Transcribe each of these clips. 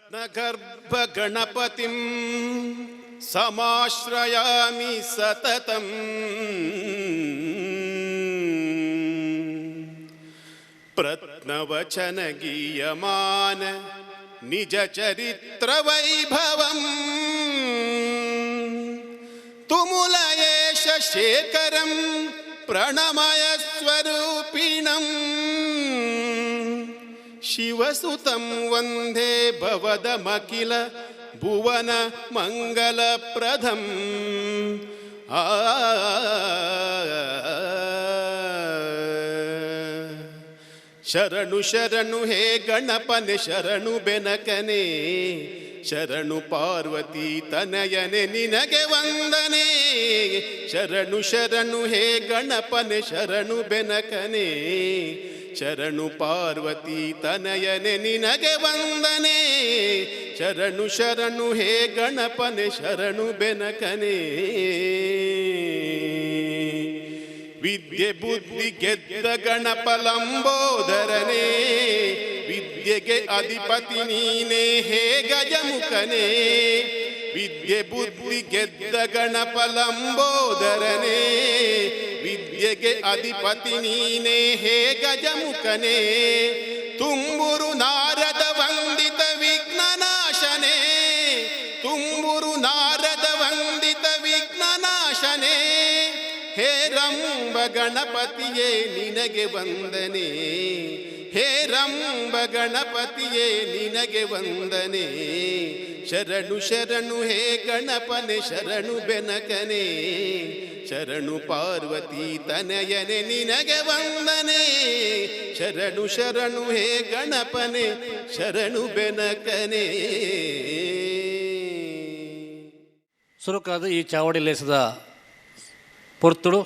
रत्नगर्भगणपतिं समाश्रयामि सततं प्रत्नवचनगीयमान निजचरित्रवैभवम् तुमुलयेश शेखरं प्रणमय स्वरूपिणम् शिवसुतं वन्दे भवदमखिल भुवन मंगलप्रदम् ಶರಣು ಶರಣು ಹೇ ಗಣಪನೆ ಶರಣು ಬೆನಕನೆ ಶರಣು ಪಾರ್ವತಿ ತನಯನೆ ನಿನಗೆ ವಂದನೆ ಶರಣು ಶರಣು ಹೇ ಗಣಪನೆ ಶರಣು ಬೆನಕನೆ ಶರಣು ಪಾರ್ವತಿ ತನಯನೆ ನಿನಗೆ ವಂದನೆ ಶರಣು ಶರಣು ಹೇ ಗಣಪನೆ ಶರಣು ಬೆನಕನೆ ವಿದ್ಯೆ ಬುದ್ಧಿ ಗೆದ್ದ ಗಣಪಲಂಬೋದರನೇ ವಿದ್ಯೆಗೆ ಅಧಿಪತಿ ನೀನೇ ಹೇ ಗಜಮುಖನೇ ವಿದ್ಯೆ ಬುದ್ಧಿ ಗೆದ್ದ ಗಣಪಲಂಬೋದರನೇ ವಿದ್ಯೆಗೆ ಅಧಿಪತಿ ನೀನೇ ಹೇ ಗಜಮುಖನೇ ತುಂಬುರು ನಾರದ ವಂದಿತ ವಿಘ್ನನಾಶನೇ ತುಂಬುರು ನಾರದ ವಂದಿತ ವಿಘ್ನನಾಶನೇ ಹೇ ರಂಬ ಗಣಪತಿಯೇ ನಿನಗೆ ವಂದನೆ ಹೇ ರಂಬ ಗಣಪತಿಯೇ ನಿನಗೆ ವಂದನೆ ಶರಣು ಶರಣು ಹೇ ಗಣಪನೆ ಶರಣು ಬೆನಕನೆ ಶರಣು ಪಾರ್ವತಿ ತನಯನೆ ನಿನಗೆ ವಂದನೆ ಶರಣು ಶರಣು ಹೇ ಗಣಪನೆ ಶರಣು ಬೆನಕನೆ. ಸುರುಕಾದ ಈ ಚಾವಡಿ ಲೇಸದ പൊറത്തുടു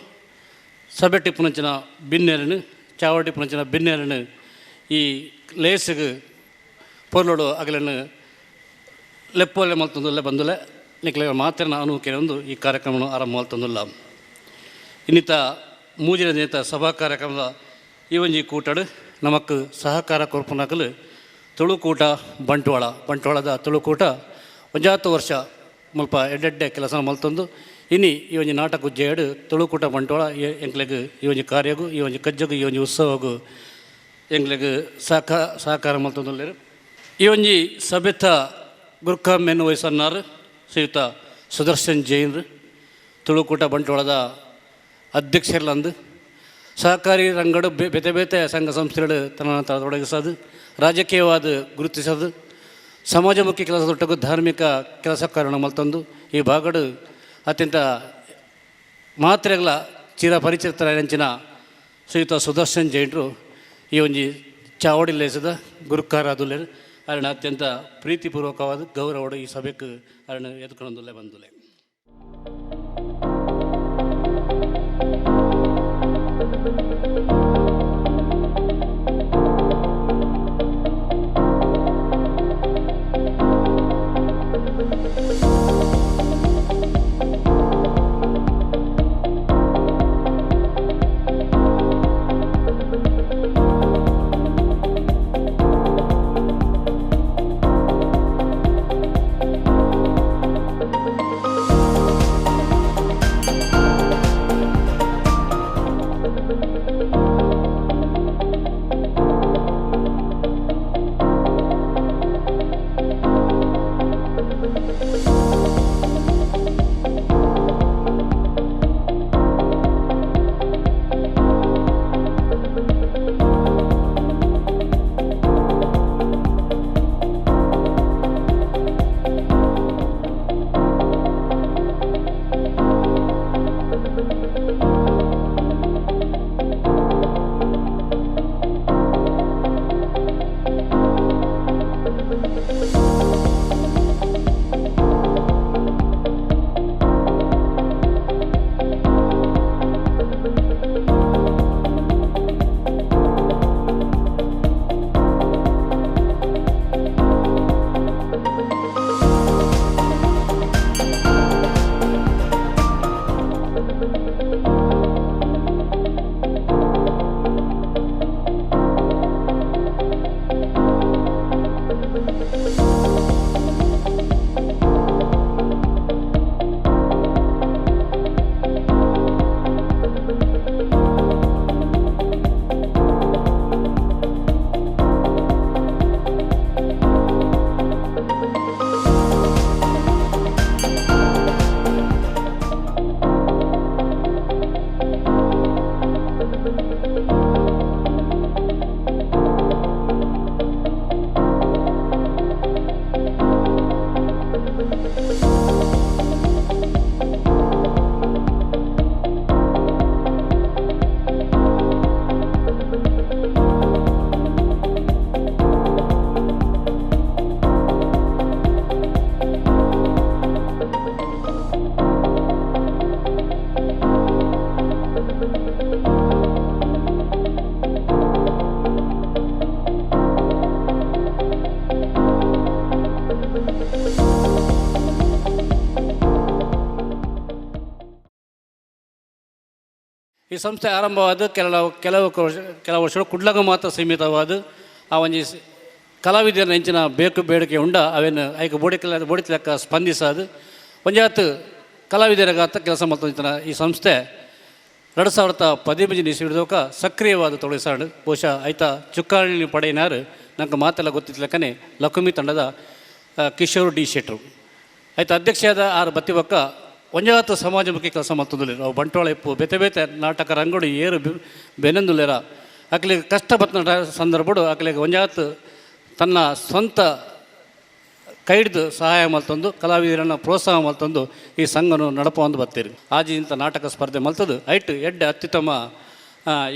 സബെട്ടി പുണച്ചിന ഭിന്നേരന് ചാവട്ടി പുണച്ചിന ഭിന്നേരന് ഈ ಲೇಸಿಗೆ ಪೊರ್ಲೋಡು ಅಗಲನ್ನು ಲೆಪ್ಪೊಲೆ ಮಲ್ತೊಂದುಲ್ಲ ಬಂದುಲೆ ನಿಕ್ಲೆ ಮಾತ್ರ ಅನುಕೂಲ ಒಂದು ಈ ಕಾರ್ಯಕ್ರಮವನ್ನು ಆರಂಭ ಮಲ್ತೊಂದುಲ್ಲ ಇನ್ನಿತ ಮೂಜಿನ ದಿನ ಸಭಾ ಕಾರ್ಯಕ್ರಮದ ಈ ಒಂಜಿ ಕೂಟಡು ನಮಕ್ ಸಹಕಾರ ಕೊರ್ಪುನಾಕಲು ತುಳುಕೂಟ ಬಂಟ್ವಾಳದ ತುಳುಕೂಟ ಒಂಜಾತ್ತು ವರ್ಷ ಮುಲ್ಪ ಎಡ್ಡೆಡ್ಡೆ ಕೆಲಸ ಮಲ್ತೊಂದು ಇನ್ನು ಈ ಒಂದು ನಾಟಕ ಉಜ್ಜೆಯಡು ತುಳುಕೂಟ ಬಂಟ್ವಾಳ ಎಂಕ್ಲೆಗ್ ಈ ಒಂದು ಕಾರ್ಯಗೂ ಈ ಒಂದು ಕಜ್ಜಗೂ ಈ ಒಂದು ಉತ್ಸವಗೂ ಎಂಕ್ಲೆಗ್ ಸಹಕಾರ ಮಲ್ತೊಂದುಲ್ಲೇರು ಈ ಒಂಜಿ ಸಭೆತ ಗುರ್ಖಾಮ್ ಎನ್ನು ವಯಸ್ಸನ್ನಾರು ಶ್ರೀಯುತ ಸುದರ್ಶನ್ ಜೈನ್ರು ತುಳುಕೂಟ ಬಂಟ್ವಾಳದ ಅಧ್ಯಕ್ಷರ್ಲಂದು ಸಹಕಾರಿ ರಂಗಡು ಬೇತೆ ಬೇತೆ ಸಂಘ ಸಂಸ್ಥೆಗಳು ತನ್ನ ತೊಡಗಿಸೋದು ರಾಜಕೀಯವಾದ ಗುರುತಿಸೋದು ಸಮಾಜಮುಖಿ ಕೆಲಸದೊಟ್ಟಗೂ ಧಾರ್ಮಿಕ ಕೆಲಸ ಕಾರಣ ಮಲ್ತೊಂದು ಈ ಭಾಗಡು ಅತ್ಯಂತ ಮಾತ್ರೆಗಳ ಚಿರಪರಿಚಿತರಾಯಂಚಿನ ಶ್ರೀಯುತ ಸುದರ್ಶನ್ ಜೈನ್ರು ಈ ಒಂಜಿ ಚಾವಡಿ ಲೇಸದ ಗುರುಕಾರಾದುಲೆ ಅರಣ ಅತ್ಯಂತ ಪ್ರೀತಿಪೂರ್ವಕವಾದ ಗೌರವಡು ಈ ಸಭೆಗೆ ಅರಣ ಎದ್ಕೊಂಡೊಂದುಲ್ಲೆ ಬಂದುಲೆ. ಈ ಸಂಸ್ಥೆ ಆರಂಭವಾದ ಕೆಲವು ವರ್ಷಗಳು ಕುಡ್ಲಗ ಮಾತ್ರ ಸೀಮಿತವಾದ ಆ ಒಂಜಿ ಕಲಾವಿದರ ನೆಂಚಿನ ಬೇಕು ಬೇಡಿಕೆ ಉಂಡ ಅವೇನು ಐಕ ಬೋಡಿತ್ಲೆಕ್ಕ ಸ್ಪಂದಿಸಾದು ಒಂಜಾತು ಕಲಾವಿದರಿಗಾತ ಕೆಲಸ ಮಾಡ್ತಿನ ಈ ಸಂಸ್ಥೆ 2015 ಇಸ್ವಿಡ್ದೋಕ ಸಕ್ರಿಯವಾದ ತೊಡಗಿಸಾಡು ಬಹುಶಃ ಐತ ಚುಕ್ಕಾಣಿ ಪಡೆಯಿನಾರು ನಂಗೆ ಮಾತೆಲ್ಲ ಗೊತ್ತಿತ್ಲಕ್ಕನೆ ಲಕುಮಿ ತಂಡದ ಕಿಶೋರ್ ಡಿ ಶೆಟ್ರು ಐತ ಅಧ್ಯಕ್ಷರಾದ ಆರು ಬತ್ತಿ ಬೊಕ್ಕ ಒಂಜಾತು ಸಮಾಜಮುಖಿ ಕೆಲಸ ಮಾಡ್ತಿದ್ದಿಲ್ಲ ನಾವು ಬಂಟ್ವಾಳ ಇಪ್ಪು ಬೇತೆ ಬೇತೆ ನಾಟಕ ರಂಗೋಡಿ ಏರು ಬೆನೆಂದುಲ್ಲೇರ ಅಕ್ಲಿಗೆ ಕಷ್ಟ ಬತ್ತ ಸಂದರ್ಭಡು ಅಕ್ಲಿಗೆ ಒಂಜಾತು ತನ್ನ ಸ್ವಂತ ಕೈಡ್ದು ಸಹಾಯ ಮಲ್ತಂದು ಕಲಾವಿದರನ್ನು ಪ್ರೋತ್ಸಾಹ ಮಲ್ತಂದು ಈ ಸಂಘನು ನಡಪೊಂದು ಬರ್ತೀರಿ ಆಜಿ ಇಂಥ ನಾಟಕ ಸ್ಪರ್ಧೆ ಮಲ್ತದು ಐಟು ಎಡ್ಡೆ ಅತ್ಯುತ್ತಮ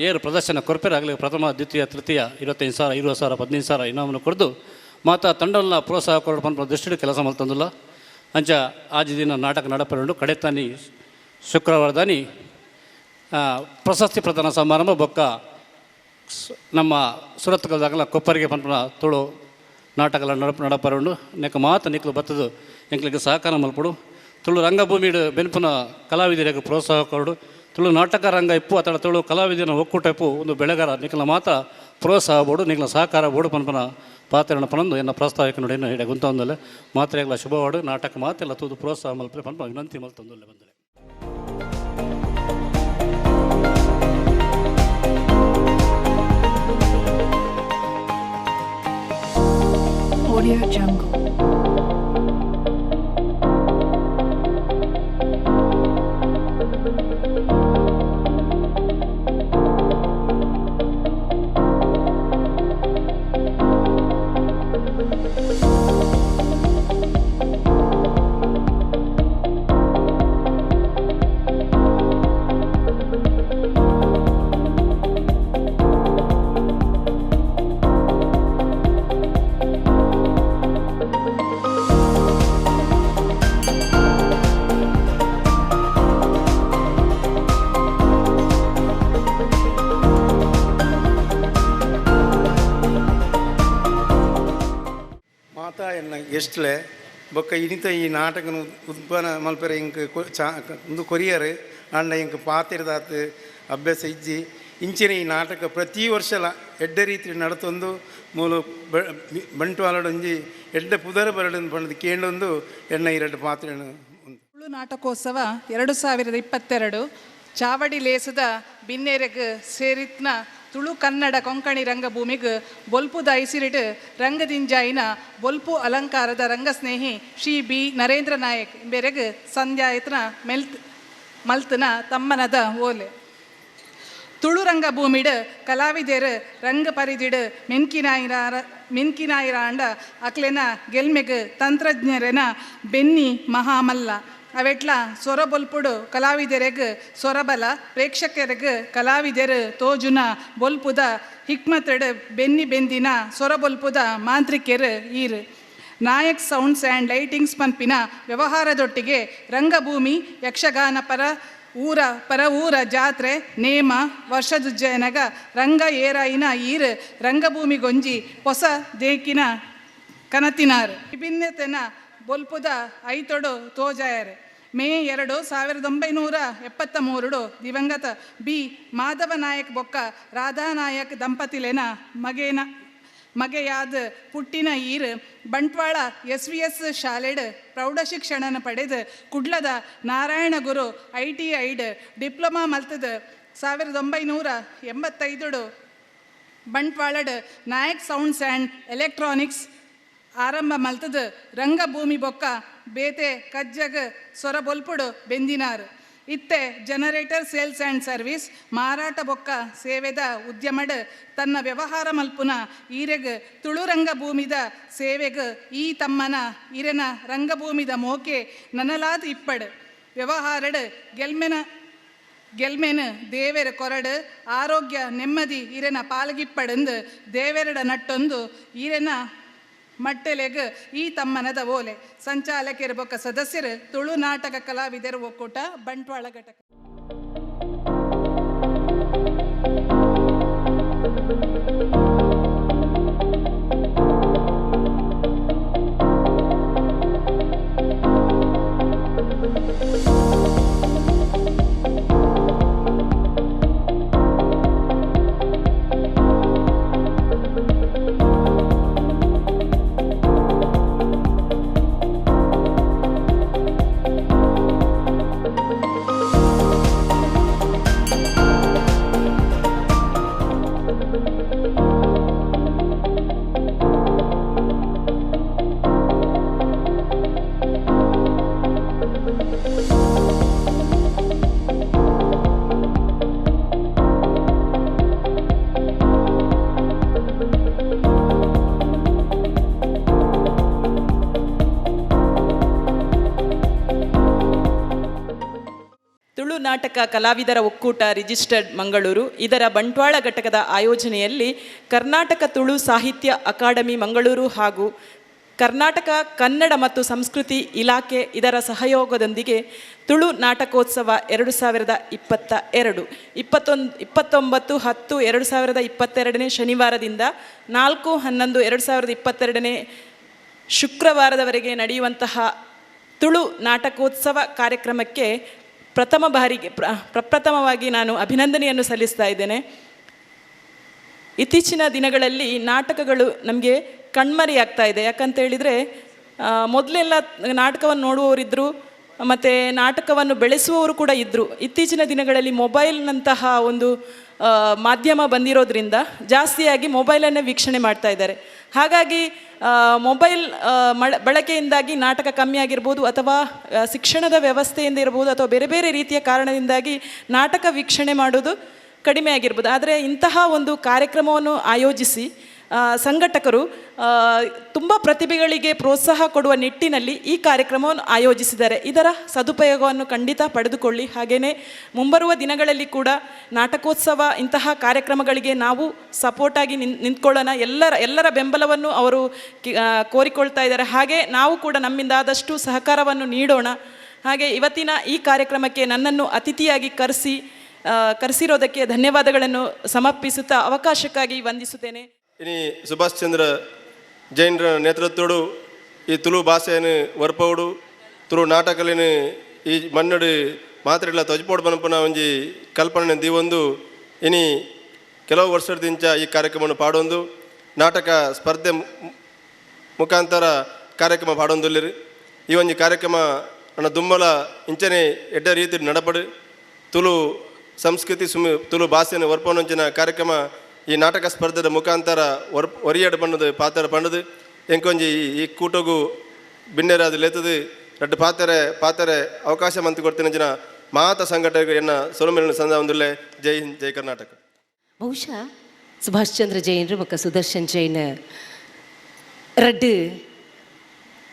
ಏರು ಪ್ರದರ್ಶನ ಕೊರ್ಪೆರಾಗಲಿ ಪ್ರಥಮ ದ್ವಿತೀಯ ತೃತೀಯ 25,000 20,000 15,000 ಇನಾಮನ್ನು ಕೊಡ್ದು ಮಾತಾ ತಂಡವನ್ನು ಪ್ರೋತ್ಸಾಹ ಕೊರಡು ಪಂಪ ದೃಷ್ಟಿ ಕೆಲಸ ಮಲ್ತಂದಿಲ್ಲ ಅಂಚ ಆಜಿ ದಿನ ನಾಟಕ ನಡಪೆರಡು ಕಡೆತಾನಿ ಶುಕ್ರವಾರದಾನಿ ಪ್ರಶಸ್ತಿ ಪ್ರದಾನ ಸಮಾರಂಭ ಬೊಕ್ಕ ನಮ್ಮ ಸುರತ್ಕಲ್ದಾಗಲ ಕೊಪ್ಪರಿಗೆ ಪಂಪನ ತುಳು ನಾಟಕಗಳ ನಡಪರೊಂಡು ನೆಕ್ಕ ಮಾತು ನಿಕ್ಲು ಬತ್ತದು ಎಂಕ್ಲಿಗೆ ಸಹಕಾರ ಮಲ್ಪಡು ತುಳು ರಂಗಭೂಮಿಡು ಬೆನ್ಪುನ ಕಲಾವಿದರಿಗೆ ಪ್ರೋತ್ಸಾಹ ಕೊರಡು ತುಳು ನಾಟಕ ರಂಗ ಇಪ್ಪು ಅಥವಾ ತುಳು ಕಲಾವಿದನ ಒಕ್ಕೂಟ ಇಪ್ಪು ಒಂದು ಬೆಳೆಗಾರ ನಿಕ್ಲ ಮಾತ ಪ್ರೋತ್ಸಾಹ ಬೋಡು ನಿಕ್ಲ ಸಹಕಾರ ಬೋಡು ಪನ್ಪನ ಪಾತ್ರೆಯನ್ನು ಪನಂದು ಎನ್ನ ಪ್ರಾಸ್ತಾವಿಕ ನುಡಿಯನ್ನು ಹಿಡ ಗುಂತೊಂದಲ್ಲ ಮಾತ್ರೆಗಳ ಶುಭವಾಡು ನಾಟಕ ಮಾತೆಲ್ಲ ತೂದು ಪ್ರೋತ್ಸಾಹ ಮಲ್ಪರೆ ಪನ್ಪ ವಿನಂತಿ ಮಲ್ತೊಂದಲ್ಲ ಬಂದರೆ Audio Jungle. ಮಾತಾ ಎನ್ನ ಗೆಸ್ಟ್ಲೆ ಬೊಕ್ಕ ಇನಿತ ಈ ನಾಟಕನ ಉದ್ಭವನ ಮಲ್ಪೆರೆ ಇಂಕ್ ಒಂದು ಕೊರಿಯರ್ ಅಂಡ ಇಂಕ್ ಪಾತಿರದಾತು ಅಭ್ಯಾಸ ಇಜ್ಜಿ ಇಂಚಿನ ಈ ನಾಟಕ ಪ್ರತಿ ವರ್ಷಲ ಎಡ್ಡೆ ರೀತಿ ನಡತೊಂದು ಮೂಲು ಬಂಟ್ವಾಳಡೊಂಜಿ ಎಡ್ಡೆ ಪುದರ ಬರಡು ಪಂಡದು ಕೇಳೊಂದು ಎನ್ನ ಎರಡು ಪಾತ್ರೆನು ತುಳು ನಾಟಕೋತ್ಸವ 2022 ಚಾವಡಿ ಲೇಸದ ಬಿನ್ನೆರೆಗ್ ಸೇರಿತ್ನ ತುಳು ಕನ್ನಡ ಕೊಂಕಣಿ ರಂಗಭೂಮಿಗೆ ಬೊಲ್ಪುದ ಐಸಿರಿಟ್ ರಂಗದಿಂಜಾಯಿನ ಬೊಲ್ಪು ಅಲಂಕಾರದ ರಂಗಸ್ನೇಹಿ ಶ್ರೀ ಬಿ ನರೇಂದ್ರ ನಾಯಕ್ ಬೆರೆಗ್ ಸಂಧ್ಯಾಯತ್ನ ಮಲ್ತನ ತಮ್ಮನದ ಓಲೆ ತುಳು ರಂಗಭೂಮಿಡ್ ಕಲಾವಿದೆರ್ ರಂಗ ಪರಿದಿಡ್ ಮೆನ್ಕಿನಾಯಿರಾಂಡ ಅಕ್ಲೆನ ಗೆಲ್ಮೆಗ್ ತಂತ್ರಜ್ಞರೆನ ಬೆನ್ನಿ ಮಹಾಮಲ್ಲ ಅವೆಟ್ಲ ಸೊರ ಬೊಲ್ಪುಡು ಕಲಾವಿದರೆಗ್ ಸೊರಬಲ ಪ್ರೇಕ್ಷಕರಿಗೆ ಕಲಾವಿದರು ತೋಜುನ ಬೊಲ್ಪುದ ಹಿಕ್ಮತಡ್ ಬೆನ್ನಿ ಬೆಂದಿನ ಸೊರ ಬೊಲ್ಪುದ ಮಾಂತ್ರಿಕೆರ್ ಈರ್ ನಾಯಕ್ ಸೌಂಡ್ಸ್ ಆ್ಯಂಡ್ ಲೈಟಿಂಗ್ಸ್ ಪಂಪಿನ ವ್ಯವಹಾರದೊಟ್ಟಿಗೆ ರಂಗಭೂಮಿ ಯಕ್ಷಗಾನ ಪರ ಊರ ಜಾತ್ರೆ ನೇಮ ವರ್ಷದುಜ್ಜಯನಗ ರಂಗ ಏರಾಯಿನ ಈರ್ ರಂಗಭೂಮಿಗೊಂಜಿ ಹೊಸ ದೇಕಿನ ಕನತಿನಾರ್ ವಿಭಿನ್ನತೆನ ಬೊಲ್ಪುದ ಐತೊಡು ತೋಜಾಯರ್ ಮೇ 2 1973 ದಿವಂಗತ ಬಿ ಮಾಧವ ನಾಯಕ್ ಬೊಕ್ಕ ರಾಧಾನಾಯಕ್ ದಂಪತಿಲೆನ ಮಗೆಯಾದ ಪುಟ್ಟಿನ ಈರ್ ಬಂಟ್ವಾಳ SVS ಶಾಲೆಡ್ ಪ್ರೌಢ ಶಿಕ್ಷಣನ ಪಡೆದು ಕುಡ್ಲದ ನಾರಾಯಣ ಗುರು ITIಡ್ ಡಿಪ್ಲೊಮಾ ಮಲ್ತದ 1985 ಬಂಟ್ವಾಳಡ್ ನಾಯಕ್ ಸೌಂಡ್ಸ್ ಆ್ಯಂಡ್ ಎಲೆಕ್ಟ್ರಾನಿಕ್ಸ್ ಆರಂಭ ಮಲ್ತದ ರಂಗಭೂಮಿ ಬೊಕ್ಕ ಬೇತೆ ಕಜ್ಜಗ್ ಸೊರ ಬೊಲ್ಪುಡು ಬೆಂದಿನಾರ್ ಇತ್ತೆ ಜನರೇಟರ್ ಸೇಲ್ಸ್ ಆ್ಯಂಡ್ ಸರ್ವಿಸ್ ಮಾರಾಟ ಬೊಕ್ಕ ಸೇವೆದ ಉದ್ಯಮಡ್ ತನ್ನ ವ್ಯವಹಾರ ಮಲ್ಪುನ ಈರೆಗ್ ತುಳು ರಂಗಭೂಮಿದ ಸೇವೆಗ್ ಈ ತಮ್ಮನ ಇರೆನ ರಂಗಭೂಮಿದ ಮೋಕೆ ನನಲಾದ ಇಪ್ಪಡ್ ವ್ಯವಹಾರಡ್ ಗೆಲ್ಮೆನ್ ದೇವೆರ ಕೊರಡು ಆರೋಗ್ಯ ನೆಮ್ಮದಿ ಇರೆನ ಪಾಲ್ಗಿಪ್ಪಡೆಂದು ದೇವೆರಡ ನಟ್ಟೊಂದು ಈರೆನ ಮಟ್ಟೆಲೆಗ್ ಈ ತಮ್ಮನದ ಓಲೆ ಸಂಚಾಲಕರ ಬೊಕ್ಕ ಸದಸ್ಯರು ತುಳು ನಾಟಕ ಕಲಾವಿದರು ಒಕ್ಕೂಟ ಬಂಟ್ವಾಳ ಘಟಕ. ನಾಟಕ ಕಲಾವಿದರ ಒಕ್ಕೂಟ ರಿಜಿಸ್ಟರ್ಡ್ ಮಂಗಳೂರು ಇದರ ಬಂಟ್ವಾಳ ಘಟಕದ ಆಯೋಜನೆಯಲ್ಲಿ ಕರ್ನಾಟಕ ತುಳು ಸಾಹಿತ್ಯ ಅಕಾಡೆಮಿ ಮಂಗಳೂರು ಹಾಗೂ ಕರ್ನಾಟಕ ಕನ್ನಡ ಮತ್ತು ಸಂಸ್ಕೃತಿ ಇಲಾಖೆ ಇದರ ಸಹಯೋಗದೊಂದಿಗೆ ತುಳು ನಾಟಕೋತ್ಸವ 2022 29/10/2022 ಶನಿವಾರದಿಂದ 4/11/2022 ಶುಕ್ರವಾರದವರೆಗೆ ನಡೆಯುವಂತಹ ತುಳು ನಾಟಕೋತ್ಸವ ಕಾರ್ಯಕ್ರಮಕ್ಕೆ ಪ್ರಪ್ರಥಮವಾಗಿ ನಾನು ಅಭಿನಂದನೆಯನ್ನು ಸಲ್ಲಿಸ್ತಾ ಇದ್ದೇನೆ. ಇತ್ತೀಚಿನ ದಿನಗಳಲ್ಲಿ ನಾಟಕಗಳು ನಮಗೆ ಕಣ್ಮರೆಯಾಗ್ತಾ ಇದೆ. ಯಾಕಂತ ಹೇಳಿದರೆ ಮೊದಲೆಲ್ಲ ನಾಟಕವನ್ನು ನೋಡುವವರಿದ್ದರು ಮತ್ತು ನಾಟಕವನ್ನು ಬೆಳೆಸುವವರು ಕೂಡ ಇದ್ದರು. ಇತ್ತೀಚಿನ ದಿನಗಳಲ್ಲಿ ಮೊಬೈಲ್ನಂತಹ ಒಂದು ಮಾಧ್ಯಮ ಬಂದಿರೋದ್ರಿಂದ ಜಾಸ್ತಿಯಾಗಿ ಮೊಬೈಲನ್ನೇ ವೀಕ್ಷಣೆ ಮಾಡ್ತಾ ಇದ್ದಾರೆ. ಹಾಗಾಗಿ ಮೊಬೈಲ್ ಬಳಕೆಯಿಂದಾಗಿ ನಾಟಕ ಕಮ್ಮಿ ಆಗಿರ್ಬೋದು, ಅಥವಾ ಶಿಕ್ಷಣದ ವ್ಯವಸ್ಥೆಯಿಂದ ಇರ್ಬೋದು, ಅಥವಾ ಬೇರೆ ಬೇರೆ ರೀತಿಯ ಕಾರಣದಿಂದಾಗಿ ನಾಟಕ ವೀಕ್ಷಣೆ ಮಾಡೋದು ಕಡಿಮೆ ಆಗಿರ್ಬೋದು. ಆದರೆ ಇಂತಹ ಒಂದು ಕಾರ್ಯಕ್ರಮವನ್ನು ಆಯೋಜಿಸಿ ಸಂಘಟಕರು ತುಂಬ ಪ್ರತಿಭೆಗಳಿಗೆ ಪ್ರೋತ್ಸಾಹ ಕೊಡುವ ನಿಟ್ಟಿನಲ್ಲಿ ಈ ಕಾರ್ಯಕ್ರಮವನ್ನು ಆಯೋಜಿಸಿದ್ದಾರೆ. ಇದರ ಸದುಪಯೋಗವನ್ನು ಖಂಡಿತ ಪಡೆದುಕೊಳ್ಳಿ. ಹಾಗೆಯೇ ಮುಂಬರುವ ದಿನಗಳಲ್ಲಿ ಕೂಡ ನಾಟಕೋತ್ಸವ ಇಂತಹ ಕಾರ್ಯಕ್ರಮಗಳಿಗೆ ನಾವು ಸಪೋರ್ಟಾಗಿ ನಿಂತ್ಕೊಳ್ಳೋಣ. ಎಲ್ಲರ ಬೆಂಬಲವನ್ನು ಅವರು ಕೋರಿಕೊಳ್ತಾ ಇದ್ದಾರೆ. ಹಾಗೆ ನಾವು ಕೂಡ ನಮ್ಮಿಂದ ಆದಷ್ಟು ಸಹಕಾರವನ್ನು ನೀಡೋಣ. ಹಾಗೆ ಇವತ್ತಿನ ಈ ಕಾರ್ಯಕ್ರಮಕ್ಕೆ ನನ್ನನ್ನು ಅತಿಥಿಯಾಗಿ ಕರೆಸಿರೋದಕ್ಕೆ ಧನ್ಯವಾದಗಳನ್ನು ಸಮರ್ಪಿಸುತ್ತಾ ಅವಕಾಶಕ್ಕಾಗಿ ವಂದಿಸುತ್ತೇನೆ. ಇನಿ ಸುಭಾಷ್ ಚಂದ್ರ ಜೈನ್ರ ನೇತೃತ್ವಡು ಈ ತುಳು ಭಾಷೆಯನ್ನು ವರ್ಪೋಡು ತುಳು ನಾಟಕಲಿನ ಈ ಮನ್ನಡು ಮಾತ್ರೆಲ್ಲ ತೊಜ್ಪೋಡು ಬನಪನ ಒಂಜಿ ಕಲ್ಪನೆ ದೀವೊಂದು ಇನಿ ಕೆಲವು ವರ್ಷದಿಂದ ಈ ಕಾರ್ಯಕ್ರಮವನ್ನು ಪಾಡೊಂದು ನಾಟಕ ಸ್ಪರ್ಧೆ ಮುಖಾಂತರ ಕಾರ್ಯಕ್ರಮ ಪಾಡೊಂದುಲ್ಲಿರು. ಈ ಒಂಜಿ ಕಾರ್ಯಕ್ರಮ ನನ್ನ ದುಮ್ಮಲ ಇಂಚನೆ ಎಡ್ಡ ರೀತಿ ನಡಪಡು ತುಳು ಸಂಸ್ಕೃತಿ ತುಳು ಭಾಷೆಯನ್ನು ವರ್ಪೋನಂಚಿನ ಕಾರ್ಯಕ್ರಮ ಈ ನಾಟಕ ಸ್ಪರ್ಧೆದ ಮುಖಾಂತರ ಒರಿಯಾಡು ಬಣ್ಣದ ಪಾತ್ರ ಪಂಡದು ಎಂಕೊಂಜಿ ಈ ಕೂಟಗೂ ಬಿನ್ನೆರಾದ ಲೇತದು ರಡ್ಡು ಪಾತ್ರೆ ಅವಕಾಶ ಮಂತ್ ಕೊಡ್ತೇನೆ ಮಾತ ಸಂಘಟಕ ಎನ್ನ ಸೊಲಮೇಲಿನ ಸಂದ ಒಂದುಲ್ಲೆ. ಜೈ ಹಿಂದ್, ಜೈ ಕರ್ನಾಟಕ. ಬಹುಶಃ ಸುಭಾಷ್ ಚಂದ್ರ ಜೈನರು ಮತ್ತು ಸುದರ್ಶನ್ ಜೈನ್ ರಡ್ಡು